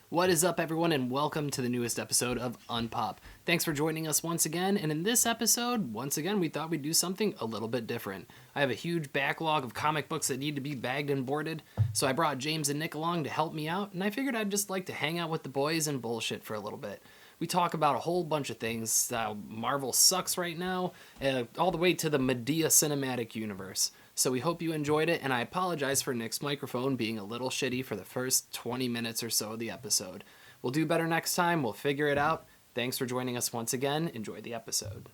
What is up, everyone, and welcome to the newest episode of Unpop. Thanks for joining us once again, and in this episode, once again, we thought we'd do something a little bit different. I have a huge backlog of comic books that need to be bagged and boarded, so I brought James and Nick along to help me out, and I figured I'd just like to hang out with the boys and bullshit for a little bit. We talk about a whole bunch of things, Marvel sucks right now, all the way to the Medea cinematic universe. So we hope you enjoyed it, and I apologize for Nick's microphone being a little shitty for the first 20 minutes or so of the episode. We'll do better next time. We'll figure it out. Thanks for joining us once again. Enjoy the episode.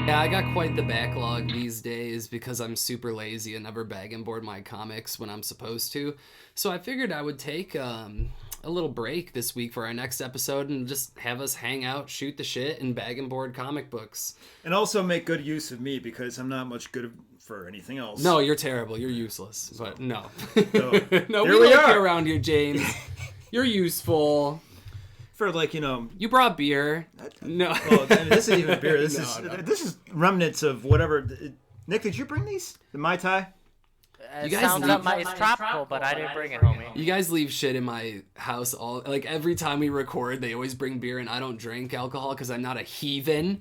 Yeah, I got quite the backlog these days because I'm super lazy and never bag and board my comics when I'm supposed to. So I figured I would take a little break this week for our next episode and just have us hang out, shoot the shit, and bag and board comic books. And also make good use of me because I'm not much good for anything else. No, you're terrible. You're useless. But no. So, no, we like you around here, James. You're useful. For like, you know... You brought beer. No. Oh, this isn't even beer. This No. is remnants of whatever. Nick, did you bring these? The Mai Tai? It sounds it's tropical, but I didn't bring it, homie. You guys leave shit in my house every time we record. They always bring beer, and I don't drink alcohol because I'm not a heathen.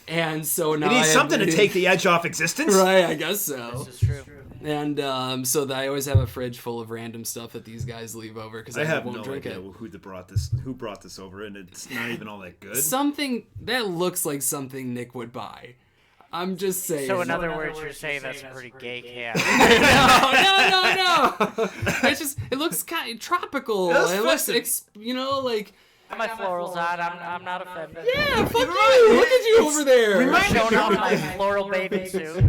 And so now you need something to take the edge off existence, right? I guess so. This is true. And so I always have a fridge full of random stuff that these guys leave over because I won't drink it. Who brought this over, and it's not even all that good. Something that looks like something Nick would buy. I'm just saying. So in other words, you're saying that's a pretty gay can. No. It looks kind of tropical. It looks, like. My florals on. I'm not offended. Yeah, fuck you. Look at you over there. Showing off my floral bathing suit.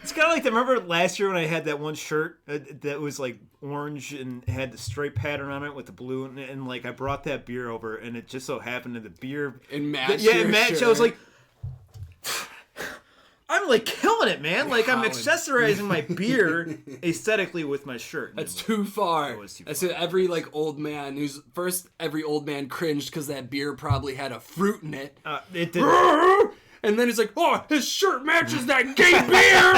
It's kind of like, remember last year when I had that one shirt that was like orange and had the stripe pattern on it with the blue, and like I brought that beer over, and it just so happened that the beer... It matched it matched. I was like... I'm like killing it, man. Like I'm accessorizing my beer aesthetically with my shirt. That's too far. It was too That's far. every old man every old man cringed because that beer probably had a fruit in it. It did. And then he's like, "Oh, his shirt matches that gay beer."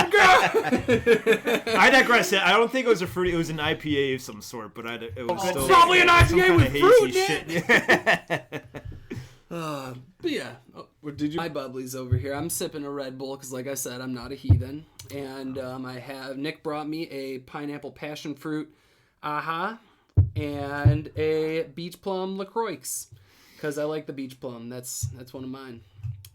I digress. I don't think it was a fruity. It was an IPA of some sort, but it was still probably an IPA with fruit hazy in it. But yeah, my bubblies over here. I'm sipping a Red Bull because, like I said, I'm not a heathen. And Nick brought me a pineapple passion fruit, and a beach plum LaCroix because I like the beach plum. That's one of mine.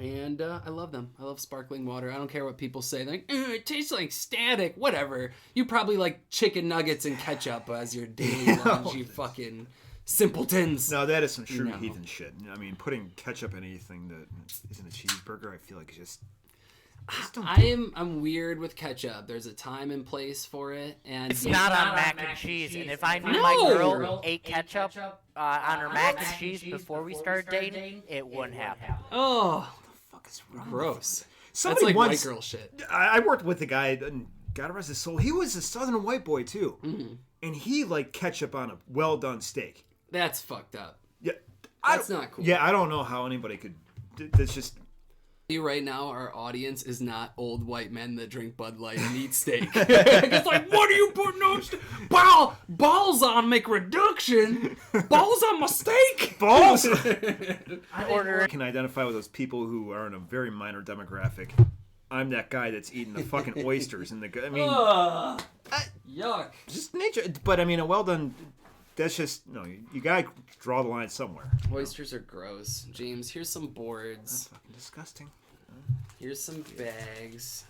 And I love them. I love sparkling water. I don't care what people say. They're like, it tastes like static. Whatever. You probably like chicken nuggets and ketchup as your daily lunch, you fucking simpletons. No, that is some true heathen shit. I mean, putting ketchup in anything that isn't a cheeseburger, I feel like it's just I'm weird with ketchup. There's a time and place for it, and It's not on mac and cheese. And if I knew my girl ate ketchup on her mac and cheese before we started dating, it wouldn't happen. Oh, fuck is wrong? gross. Somebody That's like once, white girl shit. I worked with a guy, and God rest his soul, he was a southern white boy too, and he liked ketchup on a well done steak. That's fucked up. Yeah, That's not cool. Yeah, I don't know how anybody could. That's just. Right now, our audience is not old white men that drink Bud Light and eat steak. It's like, what are you putting on steak? Balls on McReduction? Balls on my steak? Balls! I can identify with those people who are in a very minor demographic. I'm that guy that's eating the fucking oysters and Yuck. Just nature. But I mean, a well done. That's just you gotta draw the line somewhere. Oysters are gross. James, here's some boards. That's fucking disgusting. Here's some bags.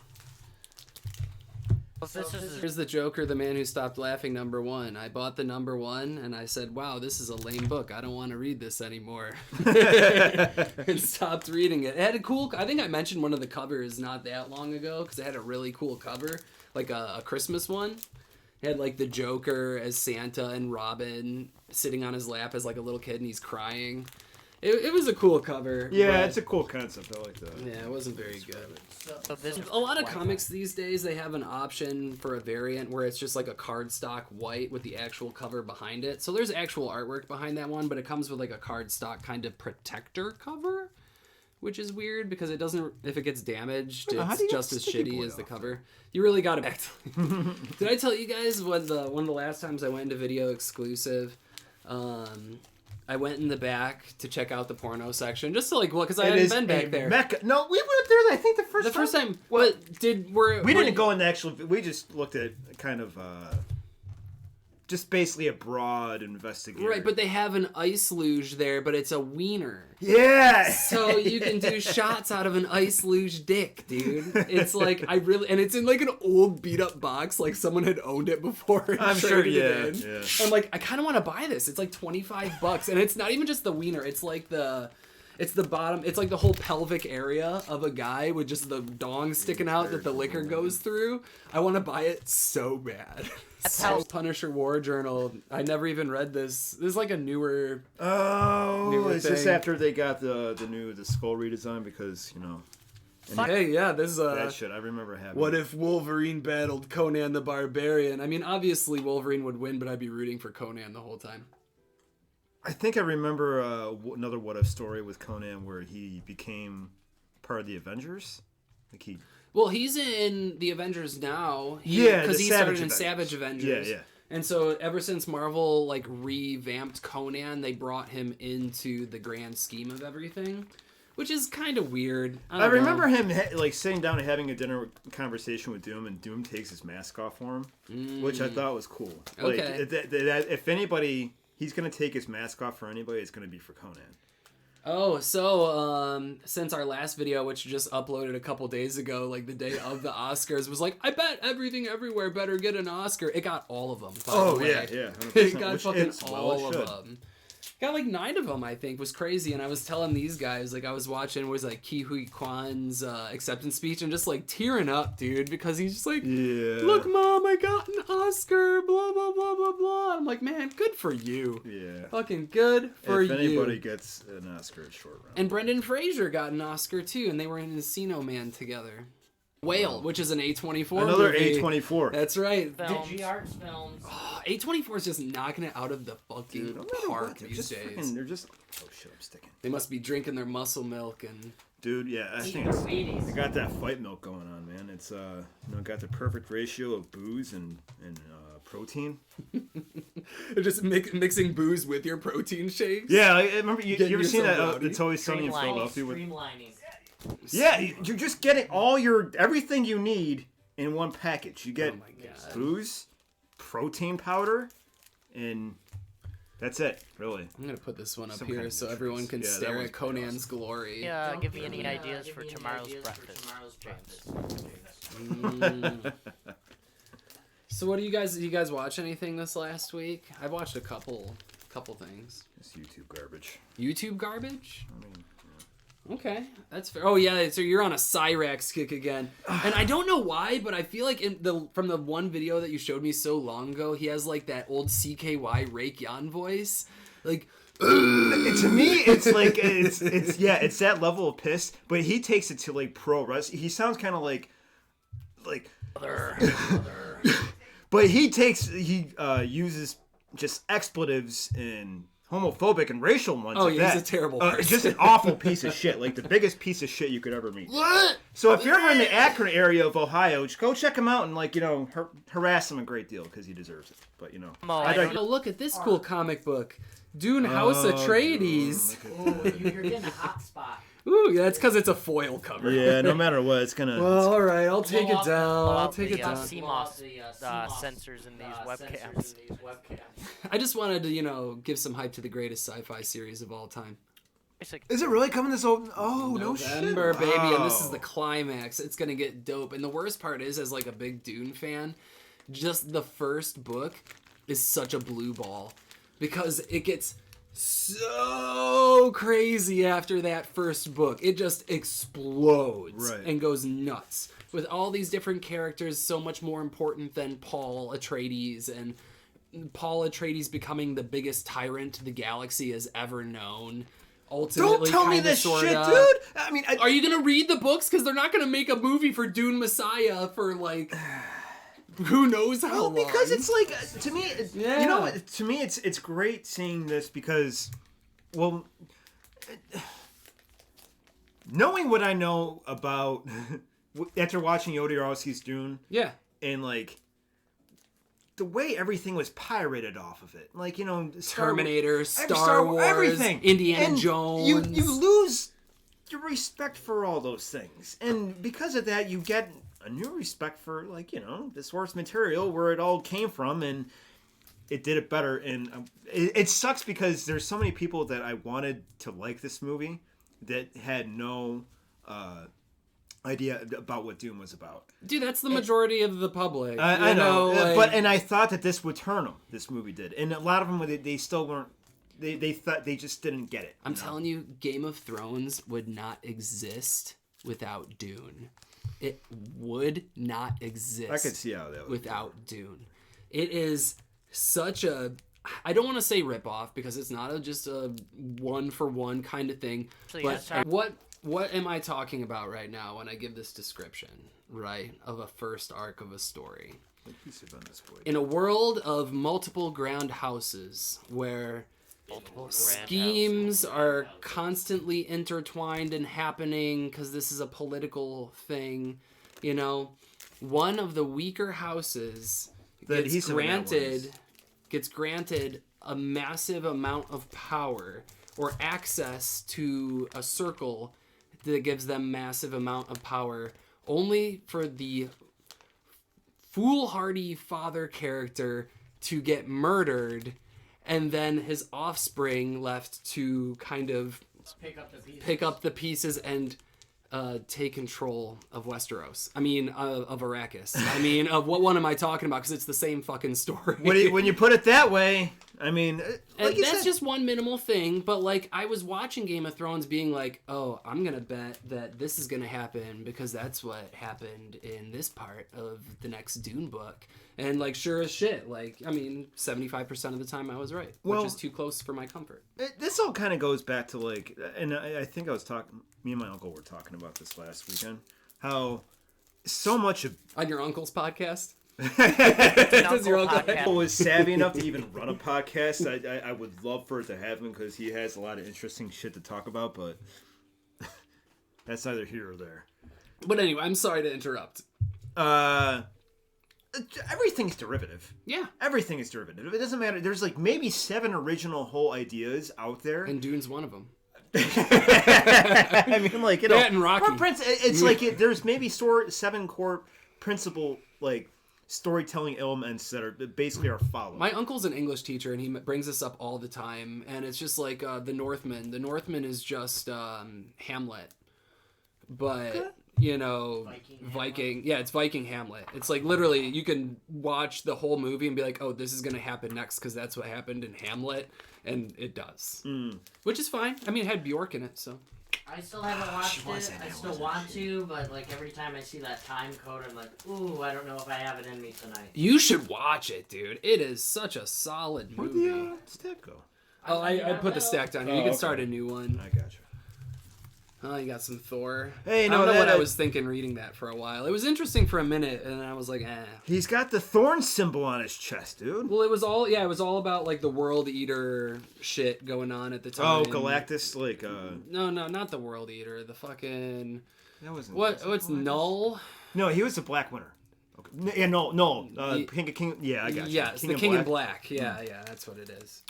Here's Here's the Joker, the man who stopped laughing, #1. I bought the #1 and I said, wow, this is a lame book. I don't want to read this anymore. And stopped reading it. It had a cool, I think I mentioned one of the covers not that long ago because it had a really cool cover, like a Christmas one. It had like the Joker as Santa and Robin sitting on his lap as like a little kid and he's crying. It was a cool cover. Yeah, it's a cool concept. I like that. Yeah, it wasn't very good. So this A lot of comics these days, they have an option for a variant where it's just like a cardstock white with the actual cover behind it. So there's actual artwork behind that one, but it comes with like a cardstock kind of protector cover, which is weird because it doesn't. If it gets damaged, How do it's you get just the as sticky shitty boy as the off? cover. You really got to. Did I tell you guys one of the last times I went into Video Exclusive? I went in the back to check out the porno section just to because I hadn't been back there. Mecca. No, we went up there. I think the first time. But we didn't go in the actual. We just looked at kind of just basically a broad investigation. Right, but they have an ice luge there, but it's a wiener. Yeah. So you can do shots out of an ice luge dick, dude. It's like and it's in like an old beat up box, like someone had owned it before. And I'm sure, traded it in. yeah. I'm like, I kind of want to buy this. It's like $25, and it's not even just the wiener. It's like it's the bottom. It's like the whole pelvic area of a guy with just the dong sticking out that the liquor goes through. I want to buy it so bad. That's how Punisher War Journal. I never even read this. This is like a newer. Oh, is this thing. after they got the skull redesign? Because Hey, yeah, this is that shit I remember having. What if Wolverine battled Conan the Barbarian? I mean, obviously Wolverine would win, but I'd be rooting for Conan the whole time. I think I remember another what if story with Conan where he became part of the Avengers. Well, he's in the Avengers now. Because he started in Savage Avengers. Yeah. And so ever since Marvel revamped Conan, they brought him into the grand scheme of everything, which is kind of weird. I remember him sitting down and having a dinner conversation with Doom, and Doom takes his mask off for him, which I thought was cool. Okay. If anybody, he's gonna take his mask off for anybody, it's gonna be for Conan. Oh, so since our last video, which just uploaded a couple days ago, like the day of the Oscars, was like, I bet Everything Everywhere better get an Oscar. It got all of them. By the way. Yeah. 100%, It got which fucking it all should. of them. Got like 9 of them, I think. Was crazy. And I was telling these guys, I was watching Ki Hui Kwan's acceptance speech and just tearing up, dude, because he's just look, Mom, I got an Oscar, blah blah blah blah blah. I'm like, man, good for you. Yeah. Fucking good for you. If anybody gets an Oscar, it's short round. And Brendan Fraser got an Oscar too, and they were in Encino Man together. Whale, which is an A24 Another movie. A24. That's right. Digi Arts films. A24 is just knocking it out of the fucking park these days. They're just. Oh shit! I'm sticking. They must be drinking their muscle milk and. Dude, yeah, I think I got that fight milk going on, man. It's got the perfect ratio of booze and protein. Just mixing booze with your protein shakes. Yeah, I remember you ever seen that? rowdy. It's Always Sunny in Philadelphia with. Streamlining. Yeah, you're just getting everything you need in one package. You get Oh my God. booze, protein powder, and that's it, really. I'm gonna put this one up Some here kind of so everyone can nutrients. Yeah, that stare one's at Conan's pretty glory. Yeah, give me any ideas for tomorrow's breakfast. So what do you guys watch anything this last week? I watched a couple things. It's YouTube garbage. YouTube garbage? I mean, Okay, that's fair. Oh yeah, so you're on a Cyrax kick again, and I don't know why, but I feel like from the one video that you showed me so long ago, he has that old CKY Rake Yan voice, to me, it's it's that level of piss, but he takes it to pro wrestling. He sounds kind of like. But he uses just expletives and homophobic and racial ones. Oh, like yeah, that. he's a terrible person. Just an awful piece of shit, like the biggest piece of shit you could ever meet. What? So if you're ever in the Akron area of Ohio, just go check him out and harass him a great deal because he deserves it. But Look at this cool comic book, Dune House Atreides. You're getting a hot spot. Ooh, that's because it's a foil cover. yeah, no matter what, it's gonna. Well, all right, I'll take it down. Blow I'll out take the it down. CMOS sensors in these webcams. I just wanted to, give some hype to the greatest sci-fi series of all time. Is it really coming this old? Oh no shit! November, baby, and this is Wow. the climax. It's gonna get dope. And the worst part is, as a big Dune fan, just the first book is such a blue ball because it gets so crazy after that first book. It just explodes and goes nuts with all these different characters, so much more important than Paul Atreides, and Paul Atreides becoming the biggest tyrant the galaxy has ever known. Ultimately, Don't tell me kinda, this sorta. shit, dude. I mean, Are you gonna read the books? Because they're not gonna make a movie for Dune Messiah for who knows how long. because it's to me, Yeah. to me, it's great seeing this because, well, knowing what I know about after watching Jodorowsky's Dune, Yeah. and like the way everything was pirated off of it, like Terminator, Star Wars, everything, Indiana and Jones. You lose your respect for all those things, and because of that, you get a new respect for the source material where it all came from, and it did it better. And it sucks because there's so many people that I wanted to like this movie that had no idea about what Dune was about. Dude, that's the majority of the public. I know, but I thought that this would turn them. This movie did, and a lot of them they still weren't. They thought they just didn't get it. I'm telling you, Game of Thrones would not exist without Dune. It would not exist. I could see how that would without Dune. It is such a. I don't want to say ripoff because it's not just a one for one kind of thing. But what am I talking about right now when I give this description, right, of a first arc of a story? In a world of multiple ground houses where schemes are constantly intertwined and happening because this is a political thing, one of the weaker houses gets granted a massive amount of power or access to a circle that gives them massive amount of power, only for the foolhardy father character to get murdered, and then his offspring left to kind of pick up the pieces and take control of Westeros. I mean, of Arrakis. I mean, of what one am I talking about? Because it's the same fucking story. When you put it that way, I mean, and that's just one minimal thing. But I was watching Game of Thrones, being like, "Oh, I'm gonna bet that this is gonna happen because that's what happened in this part of the next Dune book." And sure as shit, 75% of the time I was right, which is too close for my comfort. This all kind of goes back to and I think I was talking. Me and my uncle were talking about this last weekend. How so much of on your uncle's podcast. Does your uncle was savvy enough to even run a podcast? I would love for it to happen because he has a lot of interesting shit to talk about, but that's neither here or there. But anyway, I'm sorry to interrupt. Everything's derivative. Yeah. Everything is derivative. It doesn't matter. There's maybe 7 original whole ideas out there. And Dune's one of them. I mean, that and Rocky. It's there's maybe 7 core principle storytelling elements that are basically are followed. My uncle's an English teacher, and he brings this up all the time. And it's just like the Northman. The Northman is just Hamlet, but Viking. Yeah, it's Viking Hamlet. It's literally you can watch the whole movie and be like, oh, this is gonna happen next because that's what happened in Hamlet, and it does, which is fine. I mean, it had Bjork in it, so. I still haven't watched it. I still want to, but every time I see that time code, I'm like, ooh, I don't know if I have it in me tonight. You should watch it, dude. It is such a solid movie. Where'd the stack go? Oh, I put the stack down here. You can start a new one. I got you. Oh, you got some Thor. Hey, I don't know what I was thinking reading that for a while. It was interesting for a minute, and then I was like, eh. He's got the thorn symbol on his chest, dude. Well, it was all about the World Eater shit going on at the time. Oh, Galactus, No, not the World Eater. The fucking. That wasn't. What's Null? No, he was the Black Winter. Okay. Yeah, no. King. Yeah, I got you. Yes, the King in Black. Yeah, that's what it is.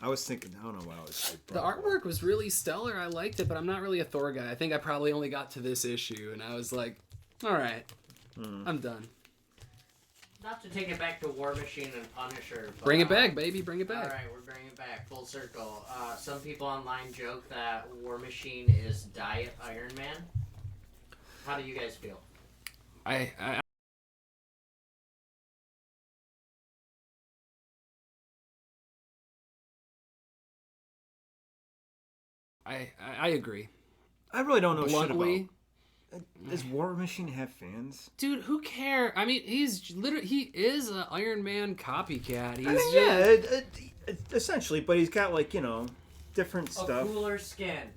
I was thinking, I don't know why I was. The artwork was really stellar. I liked it, but I'm not really a Thor guy. I think I probably only got to this issue, and I was like, all right, I'm done. Not to take it back to War Machine and Punisher. But, bring it back, baby. Bring it back. All right, we're bringing it back full circle. Some people online joke that War Machine is Diet Iron Man. How do you guys feel? I agree. I really don't know Bluntly, shit about. Does War Machine have fans? Dude, who cares? I mean, he is an Iron Man copycat. Essentially, but he's got different stuff. A cooler skin.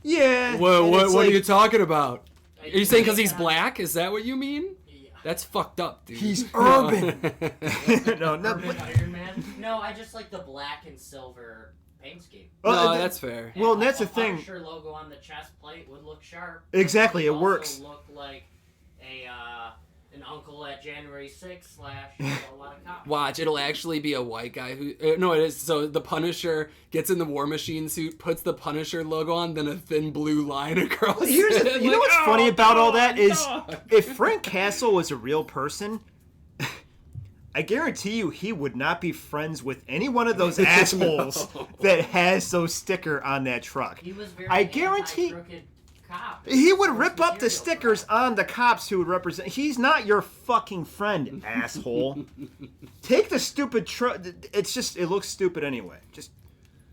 Yeah. Whoa, what are you talking about? Are you saying because he's black? Is that what you mean? Yeah. That's fucked up, dude. He's urban. Urban Iron Man. No, I just like the black and silver paint scheme. No, that's fair. Well, that's the thing. Punisher logo on the chest plate would look sharp. Exactly, It it would works. also look like an uncle at January 6th / a lot of cops. Watch, it'll actually be a white guy who... no, it is. So the Punisher gets in the War Machine suit, puts the Punisher logo on, then a thin blue line across Here's it. you know what's funny about all that is dog. if Frank Castle was a real person, I guarantee you he would not be friends with any one of those assholes that has those sticker on that truck. He was very I guarantee anti-crooked cop. he would Source rip up the material stickers cop. on the cops who would represent. He's not your fucking friend, asshole. Take the stupid truck. It's just it looks stupid anyway. Just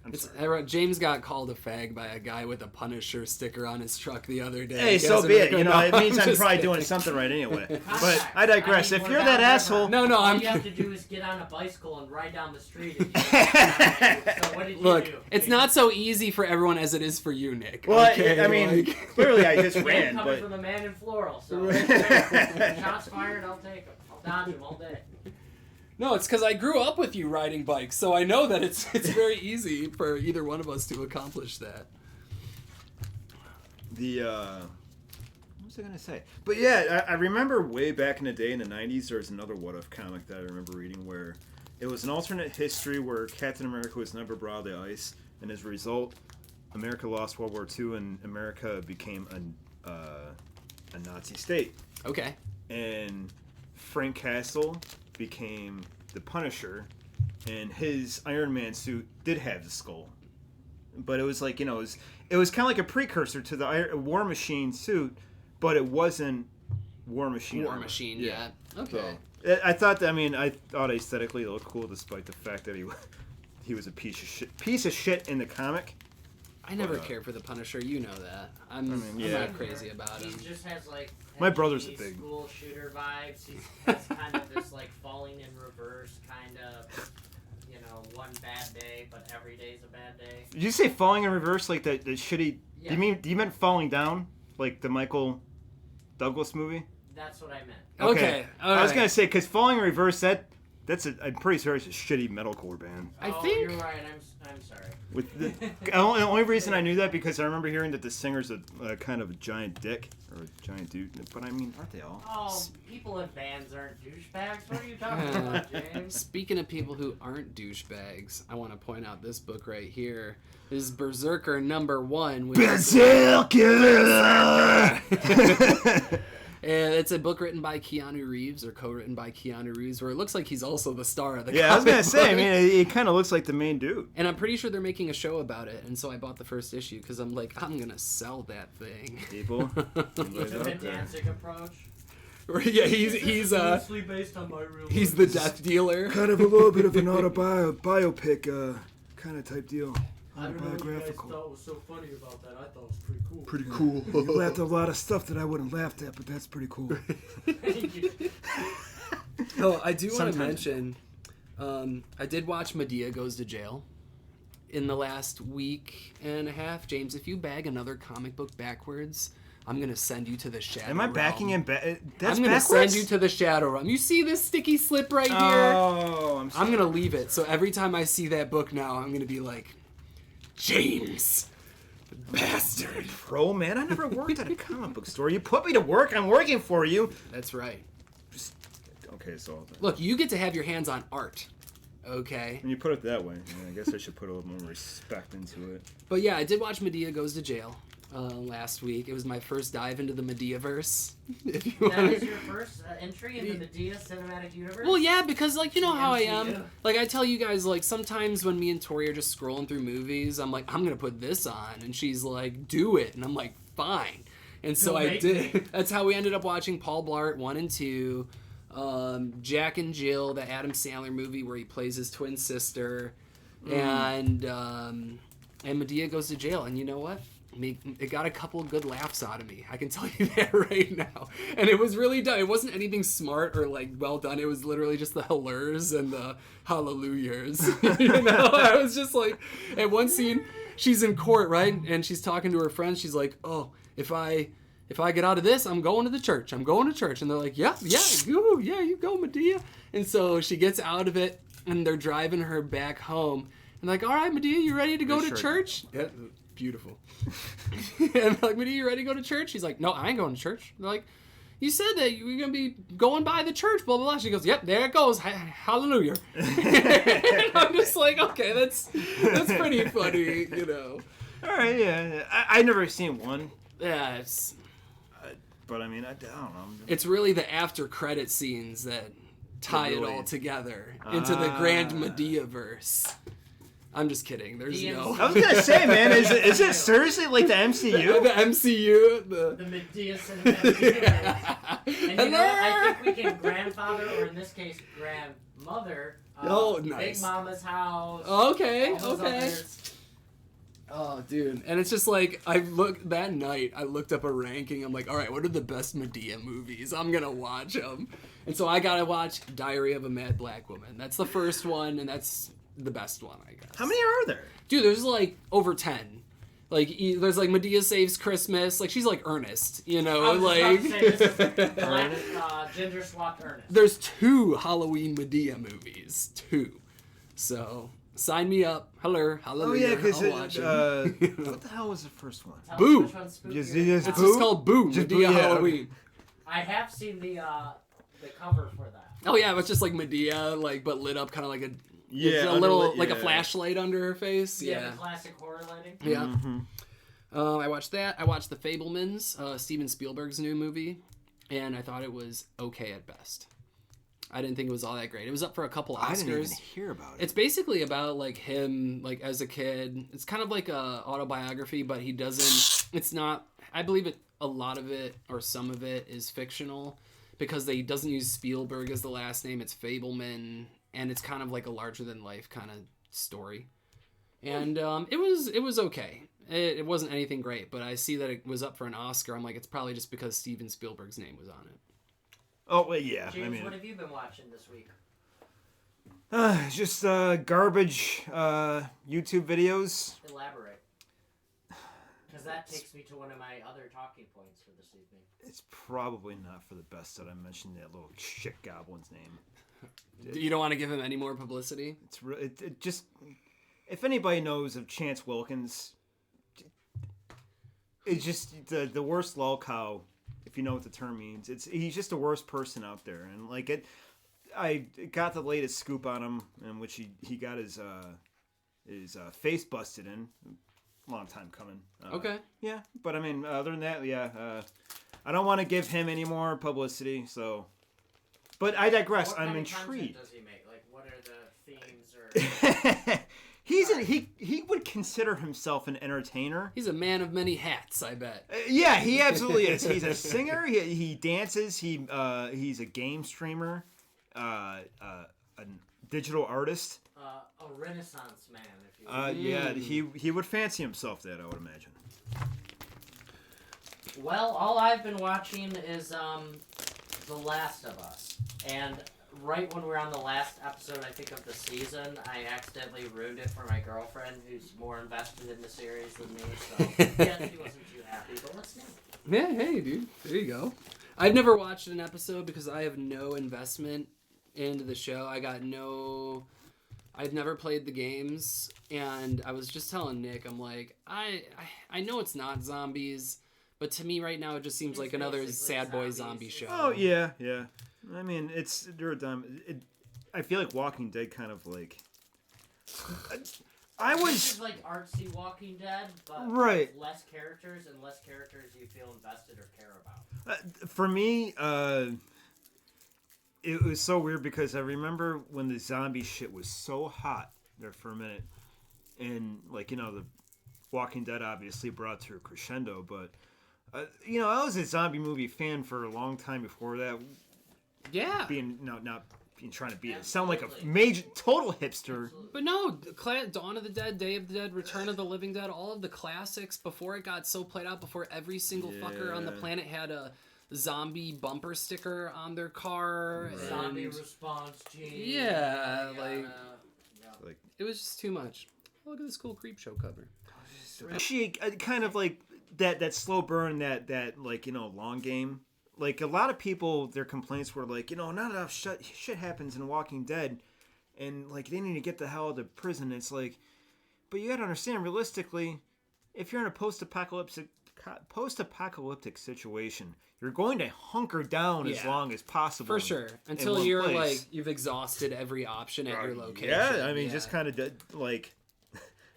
I'm sorry. James got called a fag by a guy with a Punisher sticker on his truck the other day. Hey, You so guys be are it. You know, no, it means I'm just probably kidding. doing something right anyway. But Contact. I digress. mean, If we're you're that downriver. asshole, No, All I'm... you have to do is get on a bicycle and ride down the street. And so what did you Look, do? it's not so easy for everyone as it is for you, Nick. well, okay? I mean, Like- clearly I just Rain ran, coming but from the man in floral. So shots fired, I'll take them. I'll dodge them all day. No, it's because I grew up with you riding bikes, so I know that it's very easy for either one of us to accomplish that. what was I gonna say? But yeah, I remember way back in the day in the '90s, there was another What If comic that I remember reading where it was an alternate history where Captain America was never brought to ice, and as a result, America lost World War II, and America became a Nazi state. Okay. And Frank Castle became the Punisher, and his Iron Man suit did have the skull, but it was like, you know, it was kind of like a precursor to the War Machine suit, but it wasn't War Machine. War armor. Machine, yeah. Okay. So, I thought aesthetically it looked cool, despite the fact that he was a piece of shit in the comic. I never cared for the Punisher, you know that. I'm yeah. not crazy about him. He just has like My brother's a heavy big- school shooter vibes. He's kind of this like falling in reverse kind of, you know, one bad day, but every day's a bad day. Did you say falling in reverse like the shitty? Yeah. Do you meant falling down like the Michael Douglas movie? That's what I meant. Okay. All I was right. gonna say because falling in reverse I'm pretty sure it's a shitty metalcore band. I Oh, think- you're right. I'm sorry. With the only reason I knew that because I remember hearing that the singer's a kind of a giant dick or a giant dude. But I mean, aren't they all? Oh, people in bands aren't douchebags. What are you talking about, James? Speaking of people who aren't douchebags, I want to point out this book right here. This is Berserker #1. Which Berserker. And it's a book written by Keanu Reeves, or co-written by Keanu Reeves, where it looks like he's also the star of the Yeah, I was gonna comic say. I book. mean, it kind of looks like the main dude. And I'm pretty sure they're making a show about it, and so I bought the first issue because I'm like, I'm gonna sell that thing. People. It's a Pedantic approach. Yeah, he's loosely based on my real he's the death dealer. Kind of a little bit of an biopic kind of type deal. I don't know what you guys thought was so funny about that. I thought it was pretty cool. Pretty cool. You laughed at a lot of stuff that I wouldn't laughed at, but that's pretty cool. Oh, I do want to Sometimes. mention, I did watch Medea Goes to Jail in the last week and a half. James, if you bag another comic book backwards, I'm gonna send you to the shadow. Am I backing realm. in? That's I'm gonna backwards? send you to the shadow realm. You see this sticky slip right here? Oh, I'm gonna leave it. So every time I see that book now, I'm gonna be like, James, bastard. Bro, man, I never worked at a comic book store. You put me to work. I'm working for you. That's right. Okay, so Look, you get to have your hands on art. Okay. when you put it that way, I guess I should put a little more respect into it. But yeah, I did watch Medea Goes to Jail last week. It was my first dive into the Medea-verse. If you That wanna... is your first entry in the Medea cinematic universe? Well, yeah, because, like, you know how I MCU. am. Like, I tell you guys, like, sometimes when me and Tori are just scrolling through movies, I'm like, I'm going to put this on. And she's like, do it. And I'm like, fine. And so Don't I make did. me. That's how we ended up watching Paul Blart 1 and 2. Jack and Jill, the Adam Sandler movie where he plays his twin sister. And Medea Goes to Jail. And you know what? It got a couple good laughs out of me. I can tell you that right now. And it was really done. It wasn't anything smart or like well done. It was literally just the hallers and the hallelujahs. You know, I was just like, at one scene, she's in court, right? And she's talking to her friends. She's like, "Oh, if I get out of this, I'm going to the church. I'm going to church." And they're like, "Yeah, you go, Medea." And so she gets out of it, and they're driving her back home. And like, all right, Medea, you ready to go to Sure. church? Yeah, beautiful. And I'm like, Medea, you ready to go to church? She's like, no, I ain't going to church. They're like, you said that you were going to be going by the church, blah, blah, blah. She goes, yep, there it goes. Hallelujah. And I'm just like, okay, that's pretty funny, you know. All right, yeah. I never seen one, Yeah, it's but I mean, I don't know. it's really the after credit scenes that tie it Really? all together into the grand Medea verse. I'm just kidding. There's The no I was gonna say, man, is it seriously like the MCU? the MCU. The Medea cinematic universe. And you know what? I think we can grandfather, or in this case, grandmother. Oh, nice. Big Mama's house. Okay, all those okay. others. Oh, dude. And it's just like, that night, I looked up a ranking. I'm like, all right, what are the best Medea movies? I'm going to watch them. And so I got to watch Diary of a Mad Black Woman. That's the first one, and that's the best one, I guess. How many are there? Dude, there's like over 10. Like, there's like Medea Saves Christmas. Like, she's like Ernest, you know? I was Like, just about to say, this is black, ginger swapped Ernest. there's 2 Halloween Medea movies. 2. So, sign me up. Oh Hallelujah. yeah, because I'll watch 'em. what the hell was the first one? Tell us Boo. which one's spookier. Just- just It's Boo? just called Boo, Just Medea Boo, yeah, okay. Halloween. I have seen the cover for that. Oh yeah, it's just like Medea, like but lit up, kind of like a Yeah, a little underlit, like a yeah. flashlight under her face. Yeah, Yeah, the classic horror lighting. yeah. Mm-hmm. I watched that. I watched The Fabelmans, Steven Spielberg's new movie, and I thought it was okay at best. I didn't think it was all that great. It was up for a couple Oscars. I didn't even hear about it. It's basically about like him, like as a kid. It's kind of like a autobiography, but he doesn't. It's not. I believe it. A lot of it, or some of it, is fictional because he doesn't use Spielberg as the last name. It's Fabelman, and it's kind of like a larger than life kind of story. And it was okay. It wasn't anything great, but I see that it was up for an Oscar. I'm like, it's probably just because Steven Spielberg's name was on it. Oh well, yeah. James, I mean, what have you been watching this week? just garbage YouTube videos. Elaborate. Because that takes me to one of my other talking points for this evening. It's probably not for the best that I mentioned that little shit goblin's name. You don't want to give him any more publicity? It's it just, if anybody knows of Chance Wilkins, it's just the worst lolcow, if you know what the term means. He's just the worst person out there, and like it. I got the latest scoop on him, in which he got his face busted in. Long time coming. Okay. Yeah, but I mean, other than that, yeah, I don't want to give him any more publicity. So, but I digress. What I'm kind of content intrigued. does he make? Like, what are the themes or... He would consider himself an entertainer. He's a man of many hats, I bet. Yeah, he absolutely is. He's a singer. He dances. He's a game streamer, a digital artist. a renaissance man, if you will. Yeah, he would fancy himself that, I would imagine. Well, all I've been watching is The Last of Us. And right when we're on the last episode, I think, of the season, I accidentally ruined it for my girlfriend, who's more invested in the series than me. So, yeah, she wasn't too happy. But what's new? Yeah, hey, dude. There you go. I've never watched an episode because I have no investment into the show. I've never played the games, and I was just telling Nick, I'm like, I know it's not zombies, but to me right now it just seems It's like another basically sad boy zombies. zombie show. Oh yeah. I mean, they're a dumb. I feel like Walking Dead kind of like. This is like artsy Walking Dead, but Right. with less characters and less characters you feel invested or care about. For me, it was so weird because I remember when the zombie shit was so hot there for a minute, and like the Walking Dead obviously brought to a crescendo, but I was a zombie movie fan for a long time before that. Yeah. Not being trying to be sound like a Absolutely. major total hipster. But no, Dawn of the Dead, Day of the Dead, Return of the Living Dead, all of the classics before it got so played out, before every single fucker on the Yeah. planet had a zombie bumper sticker on their car. Zombie and response team. Yeah, like- yeah. Like it was just too much. Oh, look at this cool creep show cover. she kind of like that slow burn, that like long game. Like a lot of people, their complaints were like, not enough shit happens in Walking Dead, and like they need to get the hell out of prison. It's like, but you got to understand, realistically, if you're in a post-apocalyptic situation, you're going to hunker down as long as possible. For sure. Until you're like you've exhausted every option at your location. Yeah, I mean, just kind of like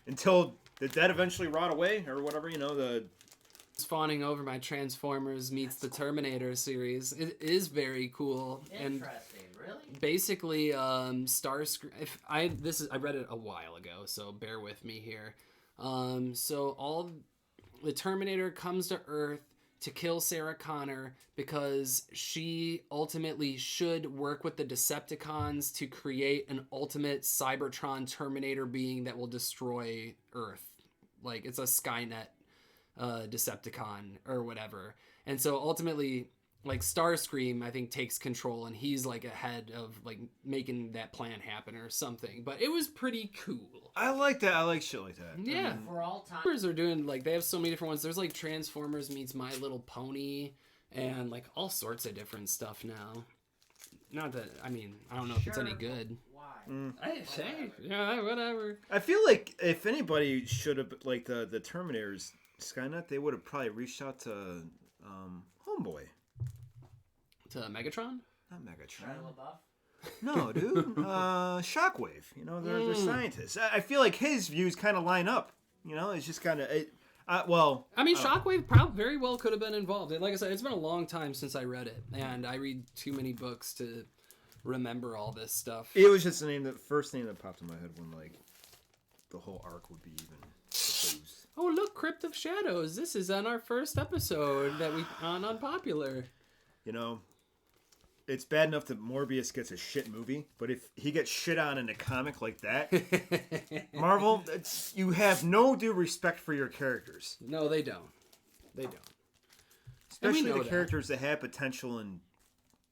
until the dead eventually rot away or whatever, the fawning over my Transformers meets the Terminator series. It is very cool. Interesting, really? Basically, Starscream. I read it a while ago, so bear with me here. So the Terminator comes to Earth to kill Sarah Connor because she ultimately should work with the Decepticons to create an ultimate Cybertron Terminator being that will destroy Earth. Like, it's a Skynet Decepticon or whatever. And so ultimately, like, Starscream, I think, takes control, and he's like ahead of like making that plan happen or something. But it was pretty cool. I like that. I like shit like that. Yeah. For all time. Are doing like they have so many different ones. There's like Transformers meets My Little Pony, and like all sorts of different stuff now. Not that I don't know if it's any good. Why? Whatever. I feel like if anybody should have like the Terminators Skynet, they would have probably reached out to Homeboy. To Megatron? Not Megatron. Shia LaBeouf? No, dude. Shockwave. They're scientists. I feel like his views kind of line up. It's just kind of... Shockwave very well could have been involved. And like I said, it's been a long time since I read it. And I read too many books to remember all this stuff. It was just the first name that popped in my head when, like, the whole arc would be even proposed. Oh, look, Crypt of Shadows. This is on our first episode on Unpopular. It's bad enough that Morbius gets a shit movie, but if he gets shit on in a comic like that, Marvel, you have no due respect for your characters. No, they don't. They don't. Especially the characters that have potential and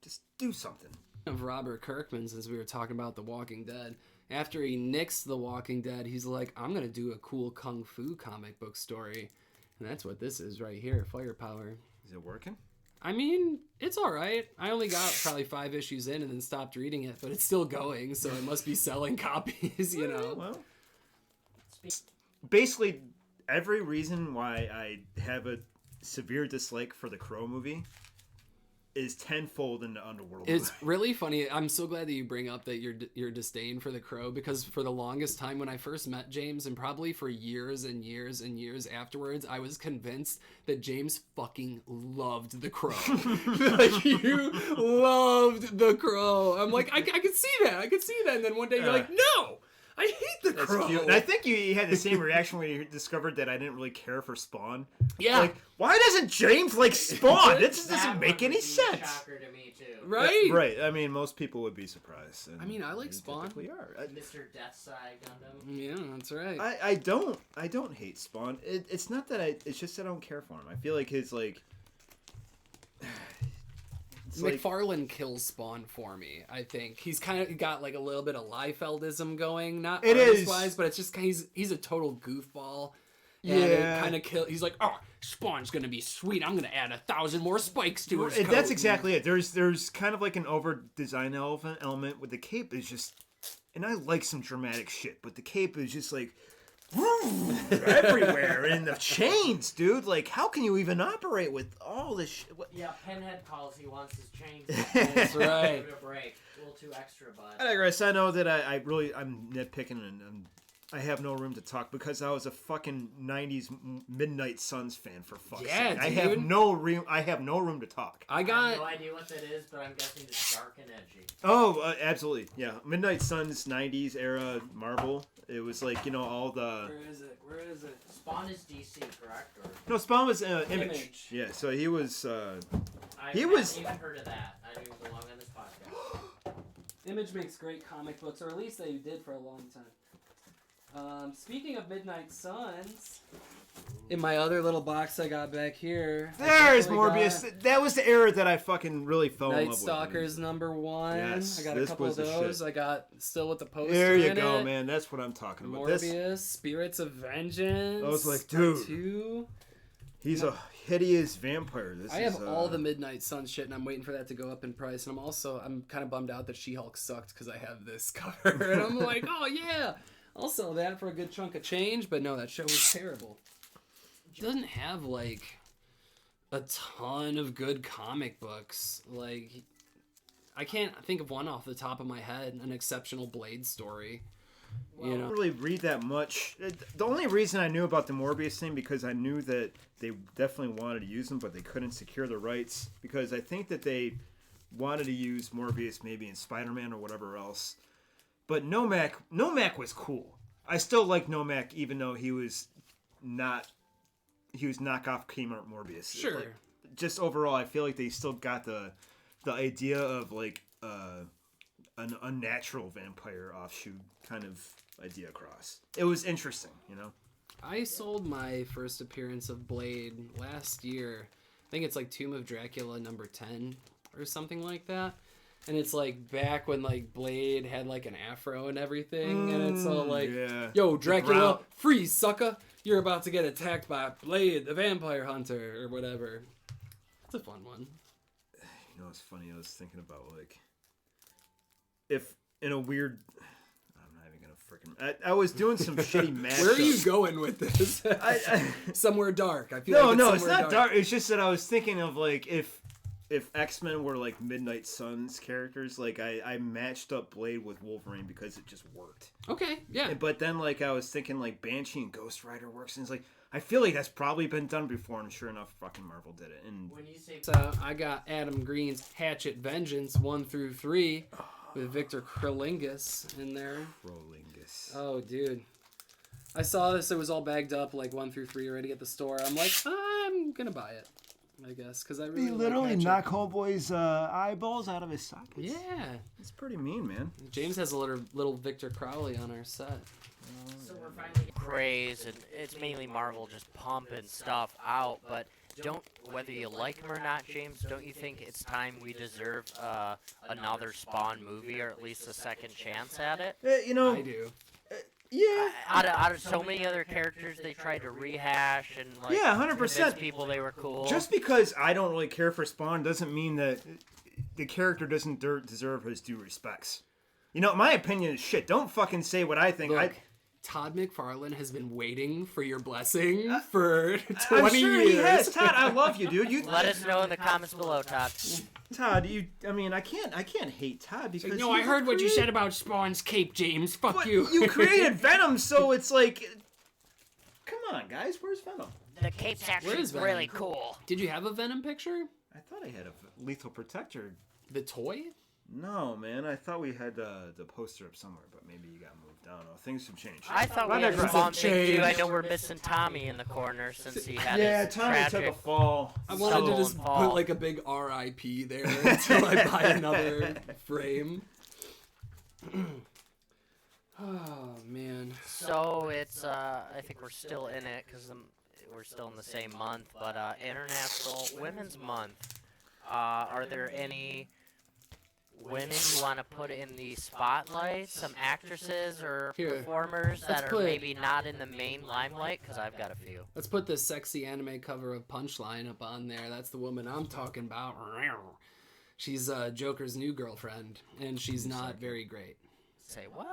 just do something. Of Robert Kirkman, since we were talking about The Walking Dead, after he nixed The Walking Dead, he's like, I'm going to do a cool kung fu comic book story. And that's what this is right here, Firepower. Is it working? It's all right. I only got probably 5 issues in and then stopped reading it, but it's still going, so it must be selling copies, Well, basically, every reason why I have a severe dislike for the Crow movie is tenfold in the Underworld movie. It's really funny. I'm so glad that you bring up that your disdain for the Crow, because for the longest time when I first met James, and probably for years and years and years afterwards, I was convinced that James fucking loved the Crow. Like, you loved the Crow. I'm like, I could see that. I could see that. And then one day you're like, no! I hate the Crow. Cute. And I think you had the same reaction when you discovered that I didn't really care for Spawn. Yeah. Like, why doesn't James like Spawn? This doesn't make any sense. Shocker to me too. Right? Right. I mean, most people would be surprised. I like Spawn. Typically are. Mr. Deathside Gundam. Yeah, that's right. I don't hate Spawn. It's not that it's just that I don't care for him. I feel like his like. McFarlane kills Spawn for me. I think he's kind of got like a little bit of Liefeldism going, not artist-wise, but it's just he's a total goofball. And it kind of he's like, oh, Spawn's gonna be sweet. I'm gonna add 1,000 more spikes to his coat. That's exactly it. There's kind of like an over design element with the cape. Is just, and I like some dramatic shit, but the cape is just like. Everywhere and the chains, dude. Like, how can you even operate with all this shit? Yeah, Pinhead calls. He wants his chains. That's right. Give it a break. A little too extra, bud. I digress. I know that I'm nitpicking and I have no room to talk because I was a fucking 90s Midnight Suns fan, for fuck's sake. Dude. I have no room to talk. I have got no idea what that is, but I'm guessing it's dark and edgy. Oh, absolutely. Yeah. Midnight Suns 90s era Marvel. It was like, all the... Where is it? Spawn is DC, correct? Or No, Spawn was Image. Yeah, so he was... I he haven't was... even heard of that. I don't even belong on this podcast. Image makes great comic books, or at least they did for a long time. Speaking of Midnight Suns, in my other little box I got back here. There's Morbius. That was the era that I fucking really fell in love Night with. Stalker's #1. Yes, I got a couple of those. I got still with the poster. There you in go, it. man. That's what I'm talking about. Morbius, Spirits of Vengeance. I was like, dude. 2. He's a hideous vampire. I have all the Midnight Sun shit, and I'm waiting for that to go up in price. And I'm kind of bummed out that She-Hulk sucked because I have this cover, and I'm like, oh yeah, I'll sell that for a good chunk of change. But no, that show was terrible. It doesn't have like a ton of good comic books. Like, I can't think of one off the top of my head. An exceptional Blade story. I don't really read that much. The only reason I knew about the Morbius thing because I knew that they definitely wanted to use him, but they couldn't secure the rights because I think that they wanted to use Morbius maybe in Spider-Man or whatever else. But Nomak was cool. I still like Nomak even though he was knockoff Kmart Morbius. Sure. Like, just overall, I feel like they still got the idea of like an unnatural vampire offshoot kind of idea across. It was interesting, you know? I sold my first appearance of Blade last year. I think it's like Tomb of Dracula number 10 or something like that. And it's like back when like Blade had like an afro and everything. And it's all like, yo, Dracula, freeze, sucker. You're about to get attacked by Blade, the vampire hunter, or whatever. It's a fun one. You know, it's funny. I was thinking about like, if in a weird, I'm not even gonna freaking. I was doing some shitty matchups. Where are you going with this? Somewhere dark. I feel like it's not dark. It's just that I was thinking of like if X-Men were like Midnight Suns characters, like I matched up Blade with Wolverine because it just worked. Okay, yeah. But then like I was thinking like Banshee and Ghost Rider works, and it's like I feel like that's probably been done before, and sure enough, fucking Marvel did it. And when you say so, I got Adam Green's Hatchet Vengeance 1 through 3 with Victor Krolingus in there. Krolingus. Oh, dude. I saw this. It was all bagged up, like 1 through 3 already at the store. I'm like, I'm gonna buy it, I guess, because I really He literally like knocked Homeboy's eyeballs out of his sockets. Yeah. It's pretty mean, man. James has a little Victor Crowley on our set. So we're finally craze, and it's mainly Marvel just pumping stuff out. But whether you like them or not, James, don't you think it's time we deserve another Spawn movie, or at least a second chance at it? You know, I do. yeah. Out of so many other characters they tried to rehash and like 100%. convince people they were cool. Just because I don't really care for Spawn doesn't mean that the character doesn't deserve his due respects. You know, my opinion is shit. Don't fucking say what I think. Look, Todd McFarlane has been waiting for your blessing for 20 I'm sure years. he has. Todd, I love you, dude. Let us know in the comments below, Todd. Todd, I can't hate Todd because No, I heard what you said about Spawn's cape, James. Fuck but you. You created Venom, so it's like, come on, guys, where's Venom? The cape's actually is Venom? really cool. Did you have a Venom picture? I thought I had a Lethal Protector. The toy? No, man, I thought we had the poster up somewhere, but maybe you got moved. I don't know. Things have changed. I thought we had Spawn thing too. I know we're missing Tommy in the corner since he had his Tommy tragic took a fall. I wanted to just fall. put like a big RIP there until I buy another frame. Oh, man. So it's I think we're still in it because we're still in the same month, but International Women's Month. Are there any women you want to put in the spotlight? Some actresses or performers that are maybe not in the main limelight? Because I've got a few. Let's put this sexy anime cover of Punchline up on there. That's the woman I'm talking about. She's Joker's new girlfriend, and she's not very great. Say what?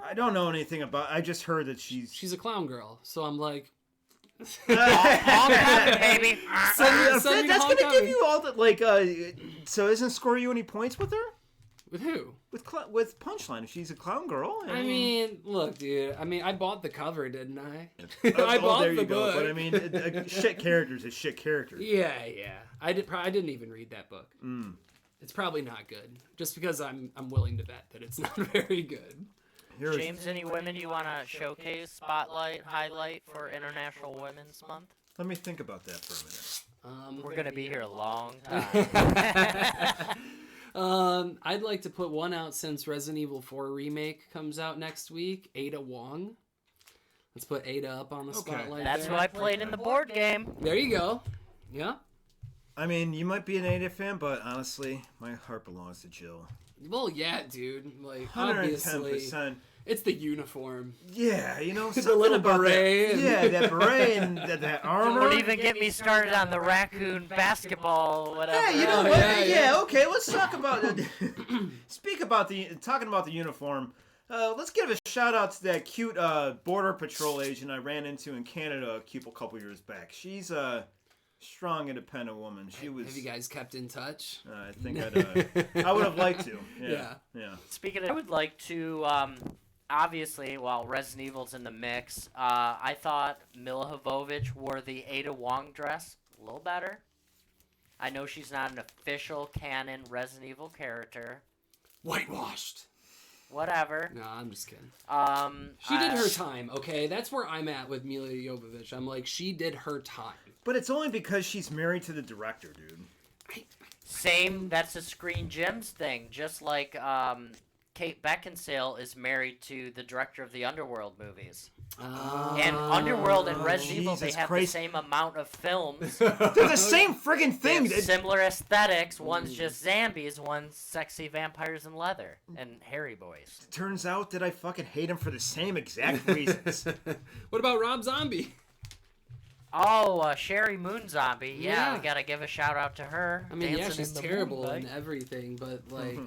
I don't know anything about. I just heard that she's a clown girl, so I'm like, Homecoming, baby. that's gonna give you all the like. So doesn't score you any points with her? With who? With Punchline. If she's a clown girl. I mean, look, dude. I mean, I bought the cover, didn't I? I bought there the you book. go. But I mean, shit characters is shit characters. Yeah. I didn't even read that book. It's probably not good, just because I'm willing to bet that it's not very good. James, any women you want to showcase, spotlight, highlight for International Women's Month? Let me think about that for a minute. We're gonna be here a long time. I'd like to put one out since Resident Evil 4 Remake comes out next week. Ada Wong. Let's put Ada up on the spotlight. That's there. who I played in the board game. There you go. Yeah. I mean, you might be an Ada fan, but honestly, my heart belongs to Jill. Well, yeah, dude. Like, obviously, 110%. It's the uniform. Yeah, you know, The something little about beret. That, yeah, that beret and that armor. Don't even get me started on the raccoon basketball, whatever. Yeah, you know what? yeah, Yeah, okay. Let's talk about talking about the uniform. Let's give a shout out to that cute border patrol agent I ran into in Canada a couple years back. She's a strong, independent woman. She was. Have you guys kept in touch? I think I would have liked to. Yeah. Speaking of, I would like to, obviously, while Resident Evil's in the mix, I thought Mila Jovovich wore the Ada Wong dress a little better. I know she's not an official canon Resident Evil character. Whitewashed. Whatever. No, I'm just kidding. She did her time, okay? That's where I'm at with Mila Jovovich. I'm like, she did her time. But it's only because she's married to the director, dude. Same, that's a Screen Gems thing. Just like Kate Beckinsale is married to the director of the Underworld movies. And Underworld and Resident Evil, they have the same amount of films. They're the same friggin' thing. They have similar aesthetics. One's just zombies, one's sexy vampires in leather and hairy boys. Turns out that I fucking hate him for the same exact reasons. What about Rob Zombie? Oh, Sherry Moon Zombie. Yeah, we gotta give a shout out to her. I mean, yeah, she's terrible in everything, but like,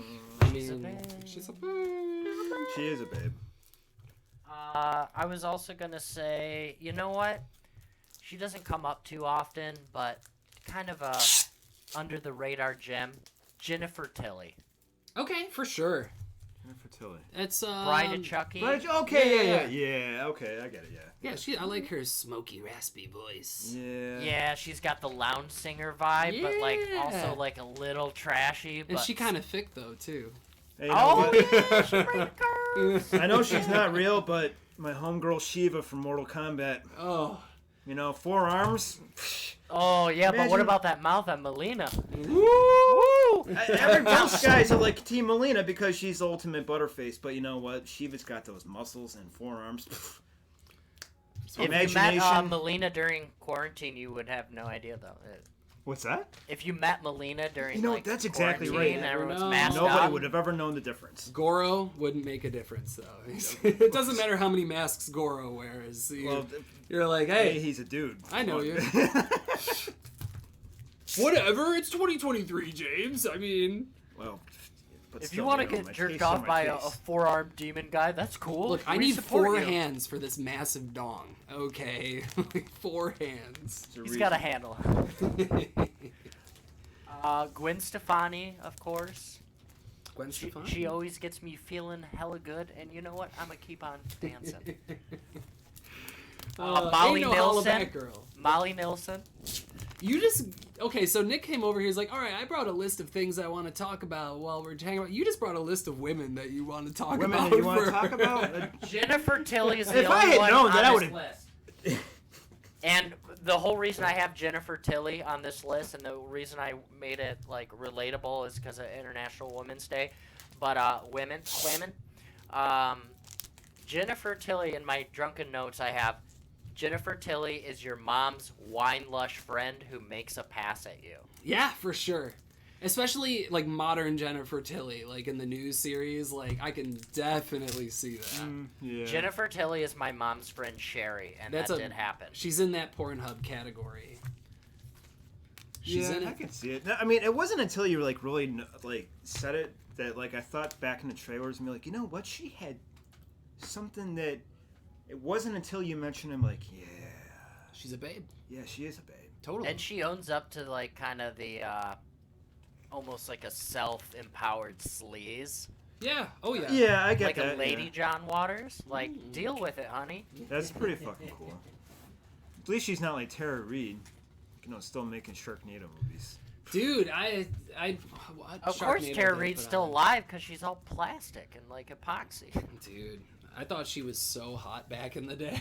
I mean, she's a babe. She is a babe. I was also gonna say, you know what? She doesn't come up too often, but kind of a under the radar gem. Jennifer Tilly. Okay, for sure. Jennifer Tilly. It's Bride of Chucky. Okay, yeah. Okay, I get it. Yeah. Yeah, I like her smoky, raspy voice. Yeah. Yeah, she's got the lounge singer vibe, but like also like a little trashy. But And she kind of thick though too. Hey, you know what? yeah, she break curves. I know she's not real, but my homegirl Shiva from Mortal Kombat. Oh. You know, 4 arms. Oh yeah, but what Imagine- about that mouth on Melina? Woo! Most guys are like Team Melina because she's the ultimate butterface, but you know what? Shiva's got those muscles and 4 arms. If you met Imagination. Melina during quarantine, you would have no idea though. What's that? If you met Melina during You know, like, that's exactly quarantine right. and everyone's No. masked Nobody up, would have ever known the difference. Goro wouldn't make a difference though. It doesn't matter how many masks Goro wears. You're like, hey, He's a dude. I know you. Whatever, it's 2023, James. I mean, Well, but If still, you want to know, get my jerked taste off are my by a taste. 4-armed demon guy, that's cool. look, I We need support 4 you. hands for this massive dong. Okay, 4 hands. It's a He's reason. got a handle. Gwen Stefani, of course. Gwen Stefani. She always gets me feeling hella good, and you know what? I'm gonna keep on dancing. Molly ain't no holla Nilsson. back girl. Molly Nilsson. You just okay. So Nick came over here. He's like, "All right, I brought a list of things I want to talk about while we're hanging out." You just brought a list of women that you want to talk Women about. that you want to for- talk about? Jennifer Tilly is the If I only had one known on that, I this would've- list. And the whole reason I have Jennifer Tilly on this list, and the reason I made it like relatable, is because of International Women's Day. But women, Jennifer Tilly. In my drunken notes, I have Jennifer Tilly is your mom's wine lush friend who makes a pass at you. Yeah, for sure. Especially like modern Jennifer Tilly, like in the news series. Like I can definitely see that. Yeah. Jennifer Tilly is my mom's friend Sherry, and that did happen. She's in that Pornhub category. She's Yeah, in I it. can see it. No, I mean, it wasn't until you like really like said it that like I thought back in the trailers and be like, you know what? She had something that. It wasn't until you mentioned him like, yeah, She's a babe. yeah, she is a babe. Totally. And she owns up to like kind of the almost like a self-empowered sleaze, yeah. Oh yeah. Yeah, I get like that. a Lady yeah. John Waters. Like, deal with it, honey. That's pretty fucking cool. At least she's not like Tara Reid, you know, still making Sharknado movies. Dude, I what? Of course, Sharknado Tara did Reid's put still on. alive because she's all plastic and like epoxy. Dude, I thought she was so hot back in the day.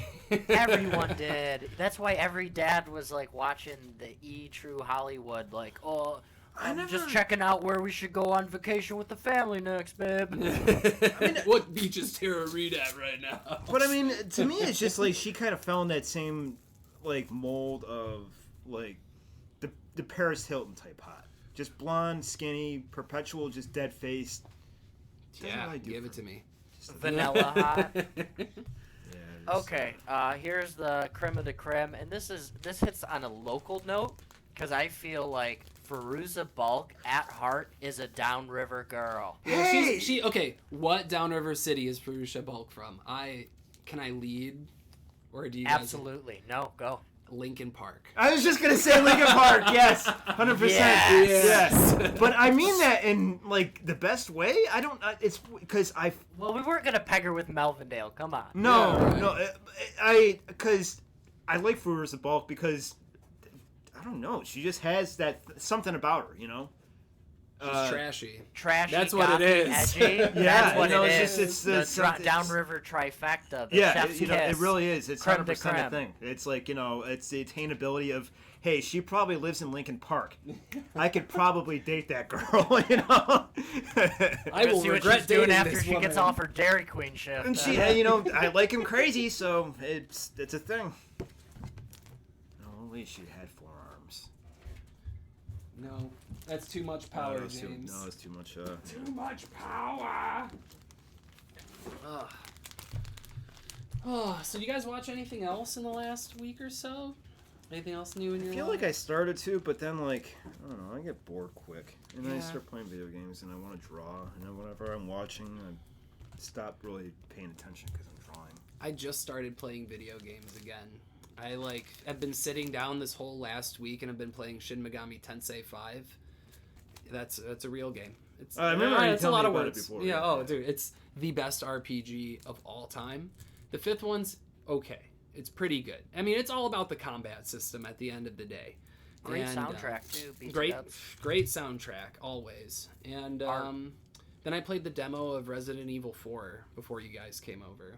Everyone did. That's why every dad was like watching the True Hollywood, like, oh. I'm just checking out where we should go on vacation with the family next, babe. What beach is Tara Reid at right now? But I mean, to me, it's just like she kind of fell in that same like mold of like the Paris Hilton type hot, just blonde, skinny, perpetual, just dead faced. Yeah, give it to me. Vanilla hot. Yeah, Okay, here's the creme of the creme, and this hits on a local note, because I feel like Firuza Balk at heart is a downriver girl. Yeah, Hey! she okay. What downriver city is Farusha Bulk from? Can I lead, or do you guys? Absolutely, no, go. Lincoln Park. I was just gonna say Lincoln Park. Yes, 100%. Yes. But I mean that in like the best way. I don't. It's because Well, we weren't gonna peg her with Melvindale. Come on. No, Yeah, right. no. Because I like Firuza Balk because I don't know. She just has that something about her, you know. She's trashy. Trashy. That's what it gothy, is. Edgy. Yeah, That's what you know, it it's is. just- it's downriver trifecta. The Yeah, chef's you know, it kiss. really is. It's Creme de 100% a creme. thing. It's like, you know, it's the attainability of, hey, she probably lives in Lincoln Park. I could probably date that girl, you know. I will See what regret she's doing dating after this she gets woman. off her Dairy Queen shift. And she, you know, I like him crazy, so it's a thing. Only she had forearms. No, that's too much power, no, it's James. Too, no, it's too much. Too much power. Ugh. Oh, so you guys watch anything else in the last week or so? Anything else new in your I feel life? like I started to, but then like I don't know, I get bored quick, and then I Yeah. start playing video games, and I want to draw, and then whenever I'm watching, I stop really paying attention because I'm drawing. I just started playing video games again. I've been sitting down this whole last week and I've been playing Shin Megami Tensei 5. That's a real game. It's I remember you it's a telling lot me of about it words. before, Yeah, yeah. oh dude, it's the best RPG of all time. The fifth one's okay. It's pretty good. I mean, it's all about the combat system at the end of the day. Great And, soundtrack too. BT Great, Dubs. great soundtrack always. And Art. then I played the demo of Resident Evil 4 before you guys came over.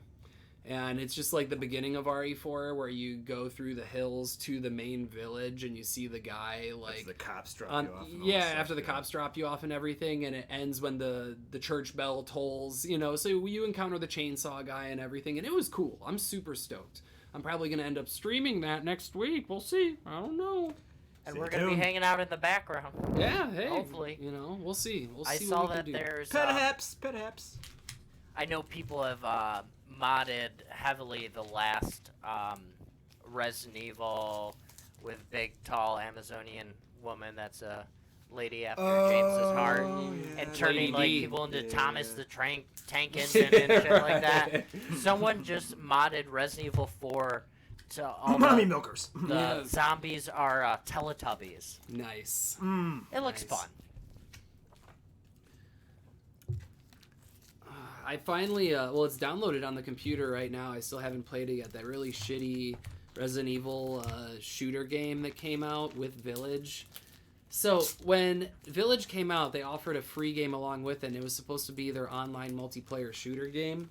And it's just like the beginning of RE4 where you go through the hills to the main village and you see the guy like After the cops drop on, you off. And all yeah, that stuff, after the cops drop you off and everything, and it ends when the church bell tolls, you know, so you encounter the chainsaw guy and everything, and it was cool. I'm super stoked. I'm probably going to end up streaming that next week. We'll see. I don't know. And Stay we're gonna be tuned. hanging out in the background. Yeah, hey. Hopefully. You know, we'll see. We'll I see saw what we that can do. there's. Perhaps. I know people have modded heavily the last Resident Evil with big, tall Amazonian woman that's a lady after James's heart, and turning like Lady D. people into Yeah. Thomas the Tank Engine and shit like that. Someone just modded Resident Evil 4 to all Mommy the, milkers. the Yes. zombies are Teletubbies. Nice. It looks Nice. fun. I finally, it's downloaded on the computer right now. I still haven't played it yet. That really shitty Resident Evil shooter game that came out with Village. So when Village came out, they offered a free game along with it, and it was supposed to be their online multiplayer shooter game.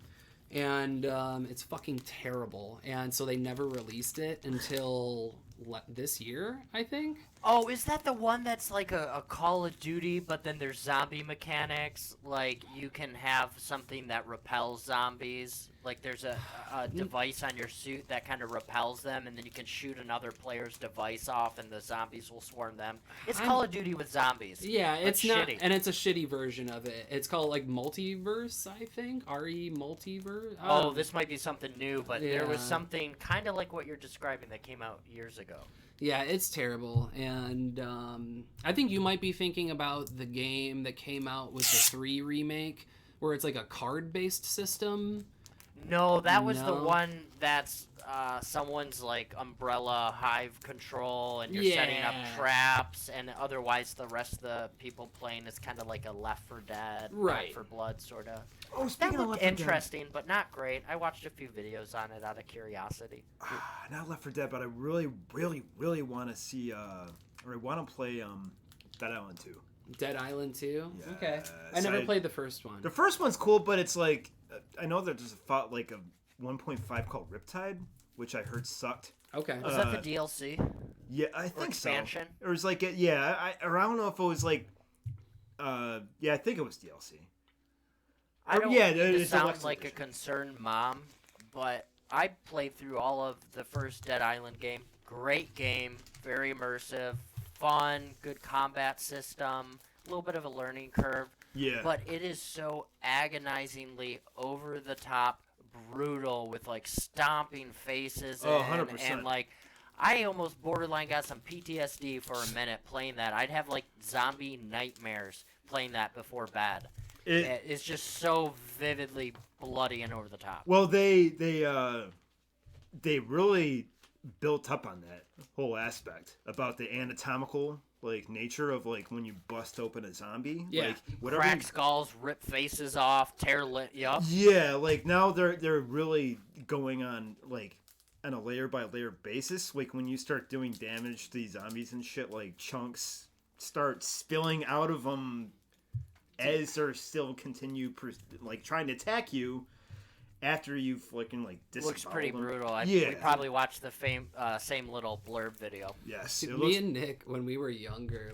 And it's fucking terrible. And so they never released it until this year, I think. Oh, is that the one that's like a Call of Duty, but then there's zombie mechanics? Like, you can have something that repels zombies. Like, there's a device on your suit that kind of repels them, and then you can shoot another player's device off, and the zombies will swarm them. It's Call of Duty with zombies. Yeah, but it's not, shitty. and it's a shitty version of it. It's called like Multiverse, I think. RE Multiverse. Oh, this might be something new, but there was Yeah. something kind of like what you're describing that came out years ago. Yeah, it's terrible, and I think you might be thinking about the game that came out with the 3 remake, where it's like a card-based system. No, that was the No. one that's someone's like umbrella hive control, and you're setting up Yeah. traps, and otherwise the rest of the people playing is kind of like a Left 4 Dead, Right. Back 4 Blood sort of. Oh, That speaking of looked Left 4 Dead. interesting, but not great. I watched a few videos on it out of curiosity. Not Left 4 Dead, but I really want to see, or I want to play Dead Island 2. Dead Island 2? Okay. Yes, I never I- played the first one. The first one's cool, but it's like, I know that there's like a 1.5 called Riptide, which I heard sucked. Okay. Was that the DLC? Yeah, I think expansion? so. Or it was like, I don't know if it was like, I think it was DLC. I don't yeah, mean to it's a sound Lex like a edition. concerned mom, but I played through all of the first Dead Island game. Great game, very immersive, fun, good combat system, a little bit of a learning curve. Yeah. But it is so agonizingly over the top, brutal, with like stomping faces Oh, and 100%. like I almost borderline got some PTSD for a minute playing that. I'd have like zombie nightmares playing that before bed. It's just so vividly bloody and over the top. Well, they really built up on that whole aspect about the anatomical nature of when you bust open a zombie. Yeah. Like whatever. Crack skulls, rip faces off, tear lip. Yup. Yeah, now they're really going on on a layer by layer basis. Like when you start doing damage to these zombies and shit, chunks start spilling out of them as they're still trying to attack you after you've disemboweled Looks pretty them. brutal. Yeah. We probably watched the same little blurb video. Yes. Me and Nick, when we were younger,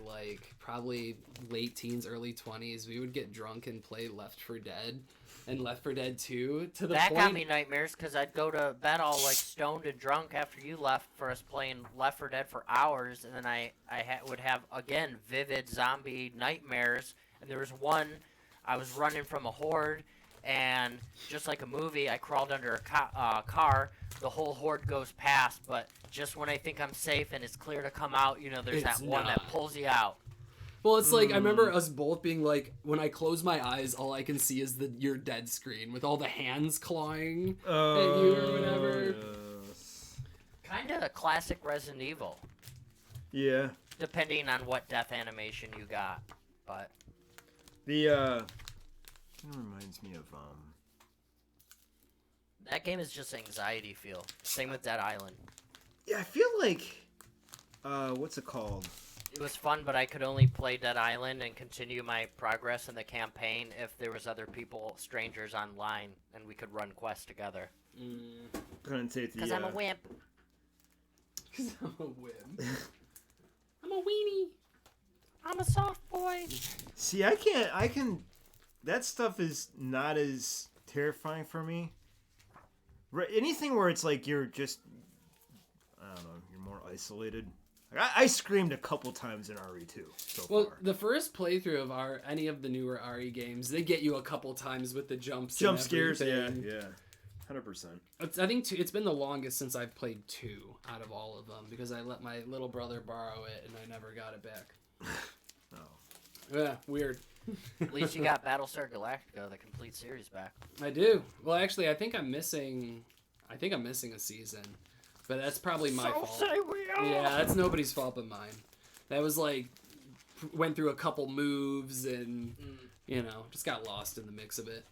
probably late teens, early 20s, we would get drunk and play Left 4 Dead and Left 4 Dead 2 to the That point... got me nightmares because I'd go to bed all stoned and drunk after you left for us playing Left 4 Dead for hours, and then I would have again vivid zombie nightmares. And there was one, I was running from a horde, and just like a movie, I crawled under a car. The whole horde goes past, but just when I think I'm safe and it's clear to come out, there's It's that one not. that pulls you out. Well, it's I remember us both being when I close my eyes, all I can see is your dead screen with all the hands clawing at you or whatever. Kind of a classic Resident Evil, Yeah. depending on what death animation you got. But That reminds me of that game is just anxiety feel. Same with Dead Island. yeah, I feel like what's it called? It was fun, but I could only play Dead Island and continue my progress in the campaign if there was other people, strangers online, and we could run quests together. Couldn't say the Because I'm a wimp. Because I'm a whim. I'm a weenie. I'm a soft boy. See, I can that stuff is not as terrifying for me. Anything where it's you're just I don't know, you're more isolated. I screamed a couple times in RE2 so far. The first playthrough of any of the newer RE games, they get you a couple times with the jumps. Jump and scares, everything. yeah. 100%. I think it's been the longest since I've played 2 out of all of them because I let my little brother borrow it and I never got it back. Oh. Yeah, weird. At least you got Battlestar Galactica, the complete series, back. I do. Well, actually, I think I'm missing a season, but that's probably my fault. Say we are. Yeah, that's nobody's fault but mine. That was went through a couple moves and just got lost in the mix of it.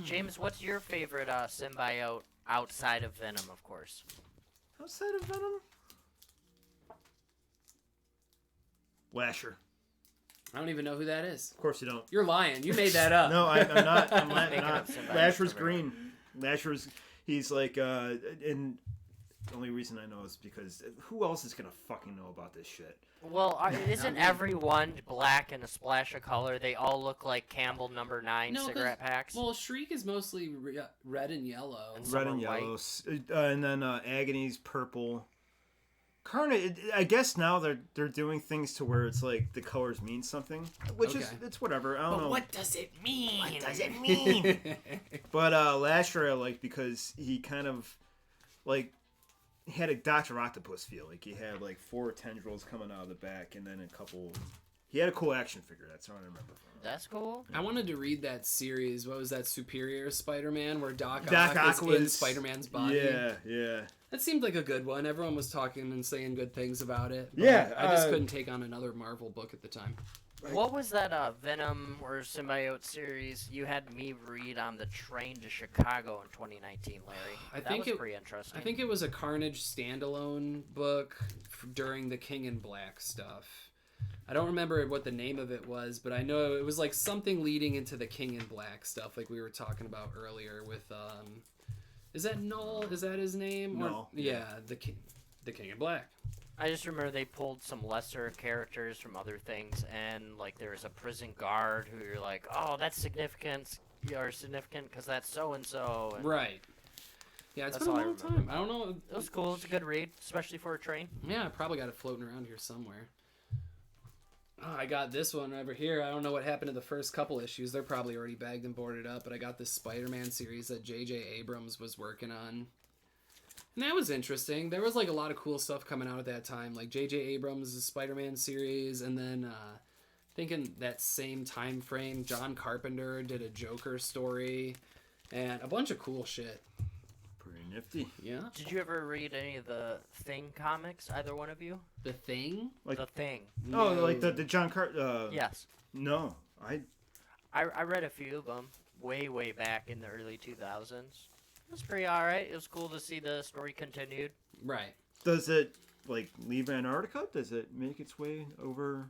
James, what's your favorite symbiote outside of Venom, of course? Outside of Venom? Lasher. I don't even know who that is. Of course you don't. You're lying. You made that up. No, I'm not. I'm Making not. up symbiotes Lasher's for everyone. green. Lasher's. He's and the only reason I know is because who else is gonna fucking know about this shit? Well, isn't everyone black and a splash of color? They all look like Campbell No. 9 No, 'cause- cigarette packs. Well, Shriek is mostly red and yellow. And Red are and white. yellow, and then Agony's purple. Carnage. I guess now they're doing things to where it's the colors mean something, which is Okay. it's whatever. I don't But know. what does it mean? What does it mean? But Lasher I like because he kind of he had a Dr. Octopus feel. He had 4 tendrils coming out of the back and then a couple. He had a cool action figure. That's what I remember from him. That's cool. I wanted to read that series. What was that, Superior Spider-Man, where Doc Doc Ock Ock is in was- Spider-Man's body? Yeah. That seemed like a good one. Everyone was talking and saying good things about it. but Yeah, I just couldn't take on another Marvel book at the time. What was that Venom or symbiote series you had me read on the train to Chicago in 2019, Larry? That was pretty interesting. I think it was a Carnage standalone book during the King in Black stuff. I don't remember what the name of it was, but I know it was something leading into the King in Black stuff, like we were talking about earlier with is that Null? Is that his name? Null. Yeah, the King in Black. I just remember they pulled some lesser characters from other things, and there was a prison guard who you're like, oh, that's significant because that's so and so. Right. Yeah, it's That's been a all I long remember. time. I don't know. It was cool. It's a good read, especially for a train. Yeah, I probably got it floating around here somewhere. Oh, I got this one over here. I don't know what happened to the first couple issues. They're probably already bagged and boarded up, but I got this Spider-Man series that J.J. Abrams was working on. And that was interesting. There was like a lot of cool stuff coming out at that time, like J.J. Abrams' Spider-Man series, and then I think in that same time frame, John Carpenter did a Joker story, and a bunch of cool shit. Pretty nifty. Yeah. Did you ever read any of the Thing comics? Either one of you? The Thing? Like The Thing. oh, No. like the John Carter. Yes. No, I read a few of them way back in the early 2000s. It was pretty alright. It was cool to see the story continued. Right. Does it like leave Antarctica? Does it make its way over?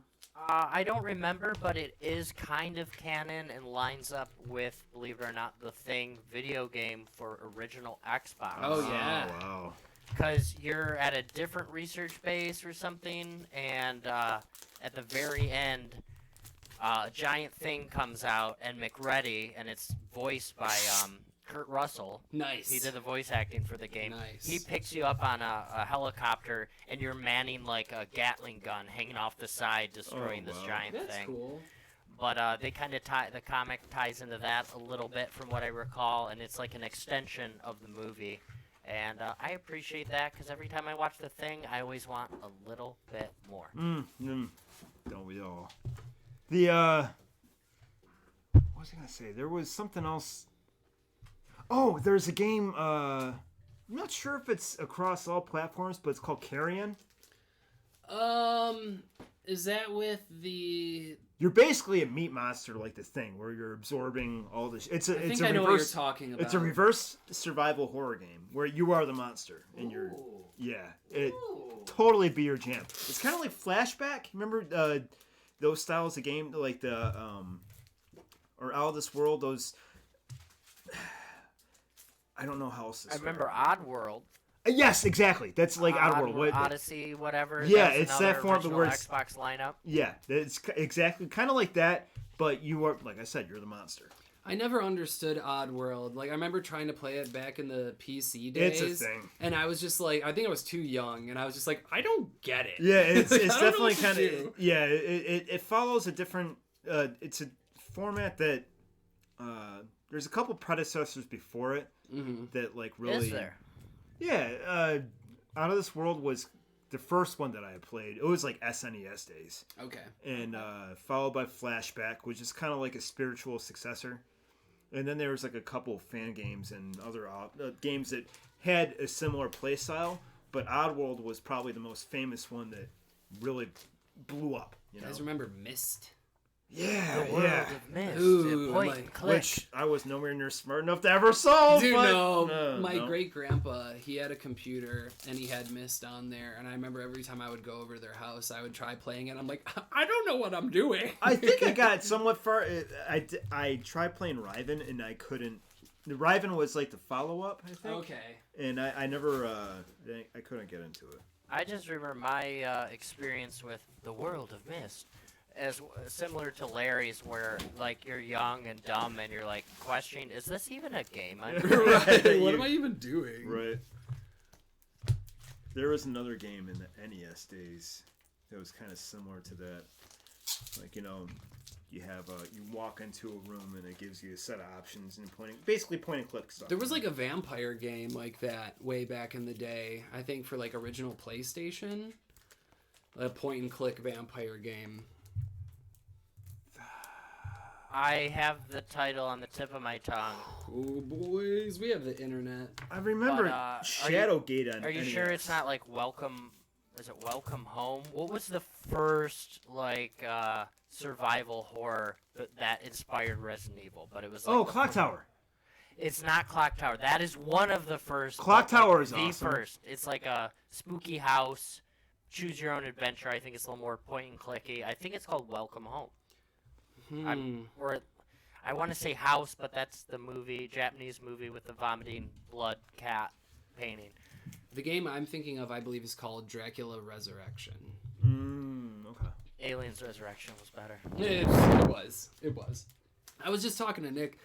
I don't remember, but it is kind of canon and lines up with, believe it or not, the Thing video game for original Xbox. Oh, yeah. Wow. Because you're at a different research base or something, and at the very end, a giant thing comes out, and McReady, and it's voiced by Kurt Russell. Nice. He did the voice acting for the game. Nice. He picks you up on a helicopter, and you're manning like a Gatling gun hanging off the side, destroying this wow. giant That's thing. cool. But they kind of the comic ties into that a little bit from what I recall, and it's like an extension of the movie. And I appreciate that because every time I watch The Thing, I always want a little bit more. Don't we all? What was I gonna say? There was something else. Oh, there's a game. I'm not sure if it's across all platforms, but it's called Carrion. Is that with the? You're basically a meat monster like The Thing, where you're absorbing all this. I think I know what you're talking about. It's a reverse survival horror game where you are the monster and you're. Ooh. Yeah, it Ooh. totally be your jam. It's kind of like Flashback. Remember those styles of game, like the or Out of This World. Those. I don't know how else to I describe remember Oddworld. Yes, exactly. That's like Oddworld. What? Odyssey, whatever. Yeah, That's it's another that form, but original where it's- Xbox lineup. Yeah, it's exactly kind of like that. But you are, like I said, you're the monster. I never understood Oddworld. Like I remember trying to play it back in the PC days. It's a thing. And I was just like, I think I was too young, and I was just like, I don't get it. Yeah, it's I don't know definitely what to kind do. of yeah. It follows a different. It's a format that there's a couple predecessors before it that like really. Is there? Yeah, Out of This World was the first one that I had played. It was like SNES days, Okay. and followed by Flashback, which is kind of like a spiritual successor. And then there was like a couple fan games and other games that had a similar play style, but Oddworld was probably the most famous one that really blew up. You You guys know? remember Myst? Yeah, The World yeah. of Mist. Ooh, Point like- and click. Which I was nowhere near smart enough to ever solve. Dude, but, no. My no. great grandpa, he had a computer and he had Myst on there. And I remember every time I would go over to their house, I would try playing it. I'm like, I don't know what I'm doing. I think I got somewhat far. I tried playing Riven and I couldn't. The Riven was like the follow up, I think. Okay. And I never. I couldn't get into it. I just remember my experience with The World of Mist as similar to Larry's, where like you're young and dumb and you're like questioning, is this even a game? I'm Right. What am I even doing? Right. There was another game in the NES days that was kind of similar to that. Like, you know, you have you walk into a room and it gives you a set of options and basically point and click stuff. There was like a vampire game like that way back in the day. I think for like original PlayStation. A point and click vampire game. I have the title on the tip of my tongue. Oh boys, we have the internet. I remember But, Shadowgate on Are you NES. sure it's not like Welcome? Is it Welcome Home? What was the first like survival horror that inspired Resident Evil? But it was like Oh, Clock Tower. It's not Clock Tower. That is one of the first. Clock but, like, Tower is the awesome. first. It's like a spooky house. Choose your own adventure. I think it's a little more point and clicky. I think it's called Welcome Home. Or I want to say House, but that's the movie, Japanese movie with the vomiting blood cat painting. The game I'm thinking of, I believe, is called Dracula Resurrection. Okay. Aliens Resurrection was better. It was. It was. I was just talking to Nick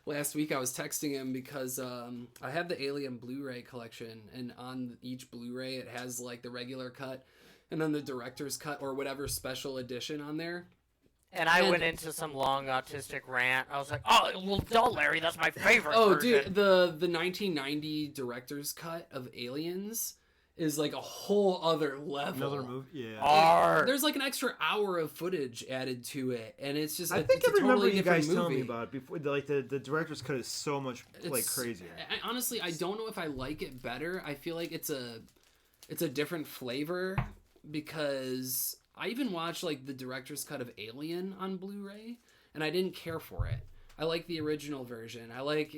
last week. I was texting him because I have the Alien Blu-ray collection, and on each Blu-ray it has like the regular cut and then the director's cut or whatever special edition on there. And I went into some long autistic rant. I was like, "Oh, well, no, Larry, that's my favorite." Oh, version. dude, the 1990 director's cut of Aliens is like a whole other level. Another movie, yeah. There's like an extra hour of footage added to it, and it's just I think it's I remember totally you guys different telling me movie. about it before. Like the director's cut is so much like It's- crazier. Honestly, I don't know if I like it better. I feel like it's a different flavor because I even watched like the director's cut of Alien on Blu-ray, and I didn't care for it. I like the original version. I like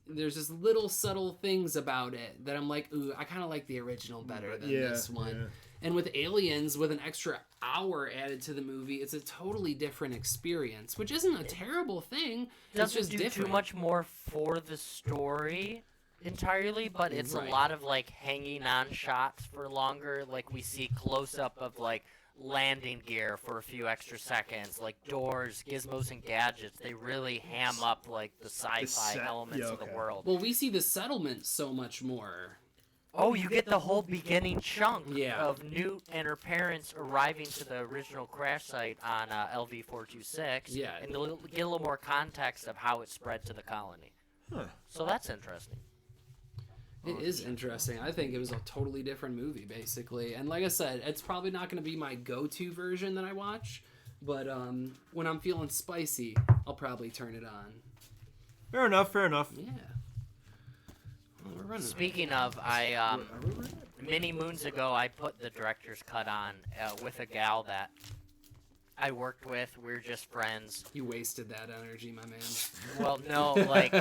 there's just little subtle things about it that I'm like, ooh, I kind of like the original better than this one. Yeah. And with Aliens, with an extra hour added to the movie, it's a totally different experience, which isn't a terrible thing. It's Doesn't just do different. too much more for the story entirely, but it's Right. a lot of like hanging on shots for longer. Like we see close up of like landing gear for a few extra seconds, like doors, gizmos, and gadgets. They really ham up like the sci-fi elements of the world. Well, we see the settlement so much more. Oh, you get the whole beginning chunk Yeah. of Newt and her parents arriving to the original crash site on LV-426. Yeah. And get a little more context of how it spread to the colony. Huh. So that's interesting. It is interesting. I think it was a totally different movie, basically. And like I said, it's probably not going to be my go-to version that I watch. But when I'm feeling spicy, I'll probably turn it on. Fair enough. Yeah. Well, we're running. Speaking of, many moons ago, I put the director's cut on with a gal that I worked with. We were just friends. You wasted that energy, my man. Well, no, like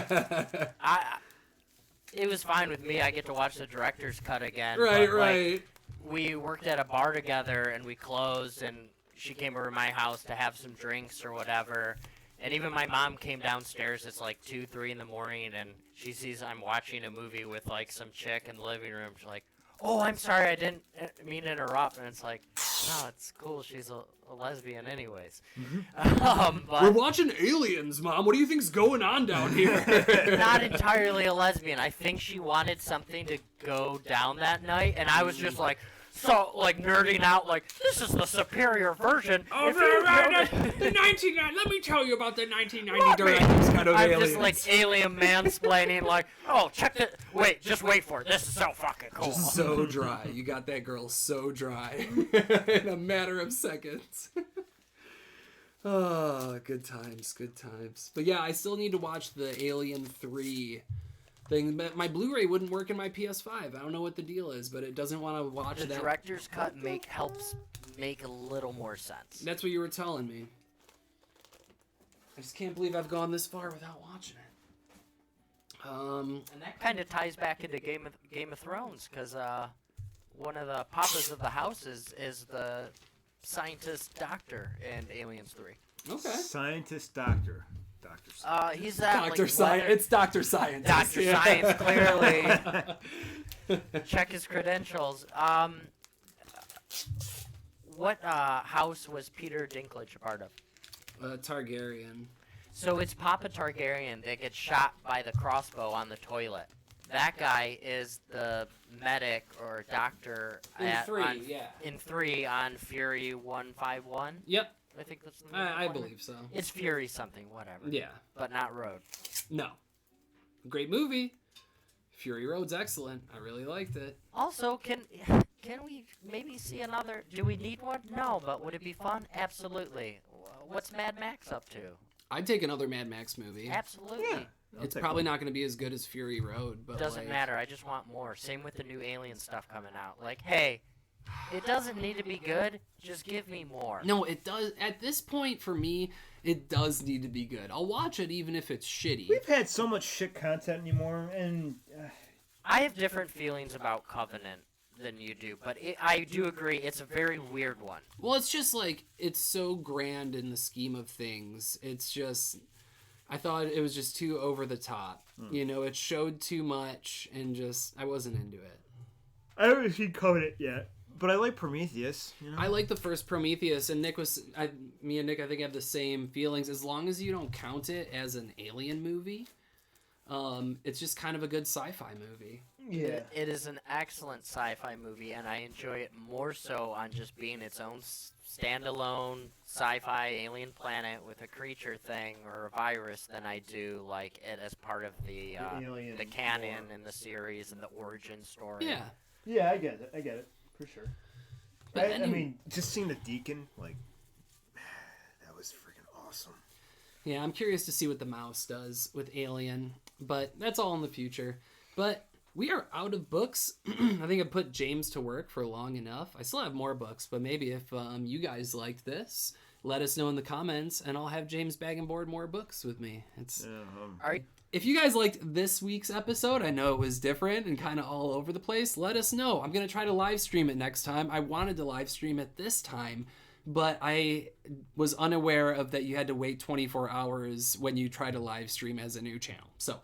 it was fine with me. I get to watch the director's cut again. Right, but, like, right. we worked at a bar together, and we closed, and she came over to my house to have some drinks or whatever. And even my mom came downstairs. It's like 2, 3 in the morning, and she sees I'm watching a movie with like some chick in the living room. She's like, "Oh, I'm sorry, I didn't mean to interrupt." And it's like, no, it's cool. She's a lesbian, anyways. We're But watching Aliens, Mom. What do you think's going on down here? not entirely a lesbian. I think she wanted something to go down that night, and I was just like, nerding out, like, this is the superior version. Oh, If you the 1990. Let me tell you about the 1990 director's cut of I'm Aliens. just like alien mansplaining, like, oh, check it. Wait, just wait for it. This is so fucking cool. So dry. You got that girl so dry in a matter of seconds. Oh, good times, good times. But yeah, I still need to watch the Alien 3 thing. But my Blu-ray wouldn't work in my PS5. I don't know what the deal is, but it doesn't want to watch The that. director's cut helps make a little more sense. That's what you were telling me. I just can't believe I've gone this far without watching it. And that kind of ties back into Game of Thrones, because one of the papas of the house is the scientist doctor in Aliens 3. Okay. Scientist doctor. Dr. Science. He's that Dr. like, Science. weather- It's Dr. Science. Dr. Science, clearly. Check his credentials. What house was Peter Dinklage a part of? Targaryen. So it's Papa Targaryen that gets shot by the crossbow on the toilet. That guy is the medic or doctor In 3, yeah. in 3 on Fury 151. Yep. I think that's the I one. believe so. It's Fury something, whatever. Yeah. But not Road. No. Great movie. Fury Road's excellent. I really liked it. Also, can we maybe see another? Do we need one? No, but would it be fun? Absolutely. What's Mad Max up to? I'd take another Mad Max movie. Absolutely. Yeah. It's probably not going to be as good as Fury Road, but Doesn't like, matter. I just want more. Same with the new Alien stuff coming out. Like, hey, it doesn't need to be good. Just give me more. No, it does. At this point, for me, it does need to be good. I'll watch it even if it's shitty. We've had so much shit content anymore, and I have different feelings about Covenant than you do, but I do agree it's a very weird one. Well, it's just like, it's so grand in the scheme of things. It's just, I thought it was just too over the top. You know, it showed too much, and just, I wasn't into it. I haven't seen Covenant yet, but I like Prometheus. You know? I like the first Prometheus, and me and Nick, I think, have the same feelings. As long as you don't count it as an alien movie, it's just kind of a good sci-fi movie. Yeah. It is an excellent sci-fi movie, and I enjoy it more so on just being its own standalone sci-fi alien planet with a creature thing or a virus than I do like it as part of the alien canon lore. and the series and the origin story. Yeah. Yeah, I get it for sure. But I mean, just seeing the Deacon, like, that was freaking awesome. Yeah, I'm curious to see what the mouse does with Alien, but that's all in the future. But we are out of books. I think I put James to work for long enough. I still have more books, but maybe if you guys liked this, let us know in the comments, and I'll have James bag and board more books with me. If you guys liked this week's episode, I know it was different and kind of all over the place, let us know. I'm going to try to live stream it next time. I wanted to live stream it this time, but I was unaware of that you had to wait 24 hours when you try to live stream as a new channel. So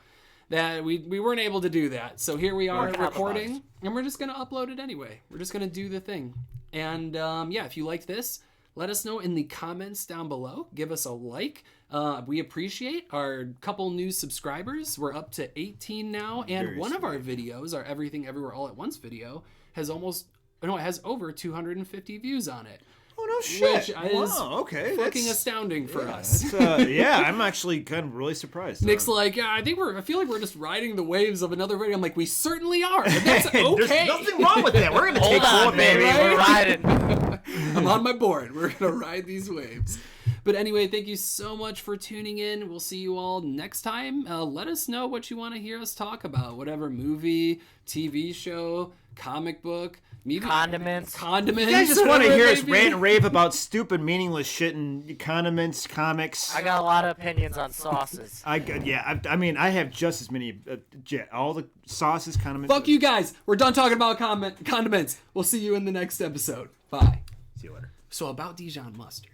that we weren't able to do that. So here we are recording, and we're just going to upload it anyway. We're just going to do the thing. And yeah, if you liked this, let us know in the comments down below. Give us a like. We appreciate our couple new subscribers. We're up to 18 now, and Very one of our sweet. videos, our Everything Everywhere All at Once video, has it has over 250 views on it. Oh, no shit. Which is okay. fucking That's astounding for us. yeah, I'm actually kind of really surprised. Nick's like, yeah, I feel like we're just riding the waves of another video. I'm like, we certainly are. But that's There's okay. nothing wrong with that. We're going to Hold take on, full baby. advantage. We're riding. I'm on my board. We're going to ride these waves. But anyway, thank you so much for tuning in. We'll see you all next time. Let us know what you want to hear us talk about. Whatever movie, TV show, comic book, maybe Condiments. You guys just want to whatever hear it us may be. rant and rave about stupid, meaningless shit and condiments, comics. I got a lot of opinions on sauces. I mean, I have just as many. All the sauces, condiments. Fuck you guys. We're done talking about condiments. We'll see you in the next episode. Bye. See you later. So about Dijon mustard.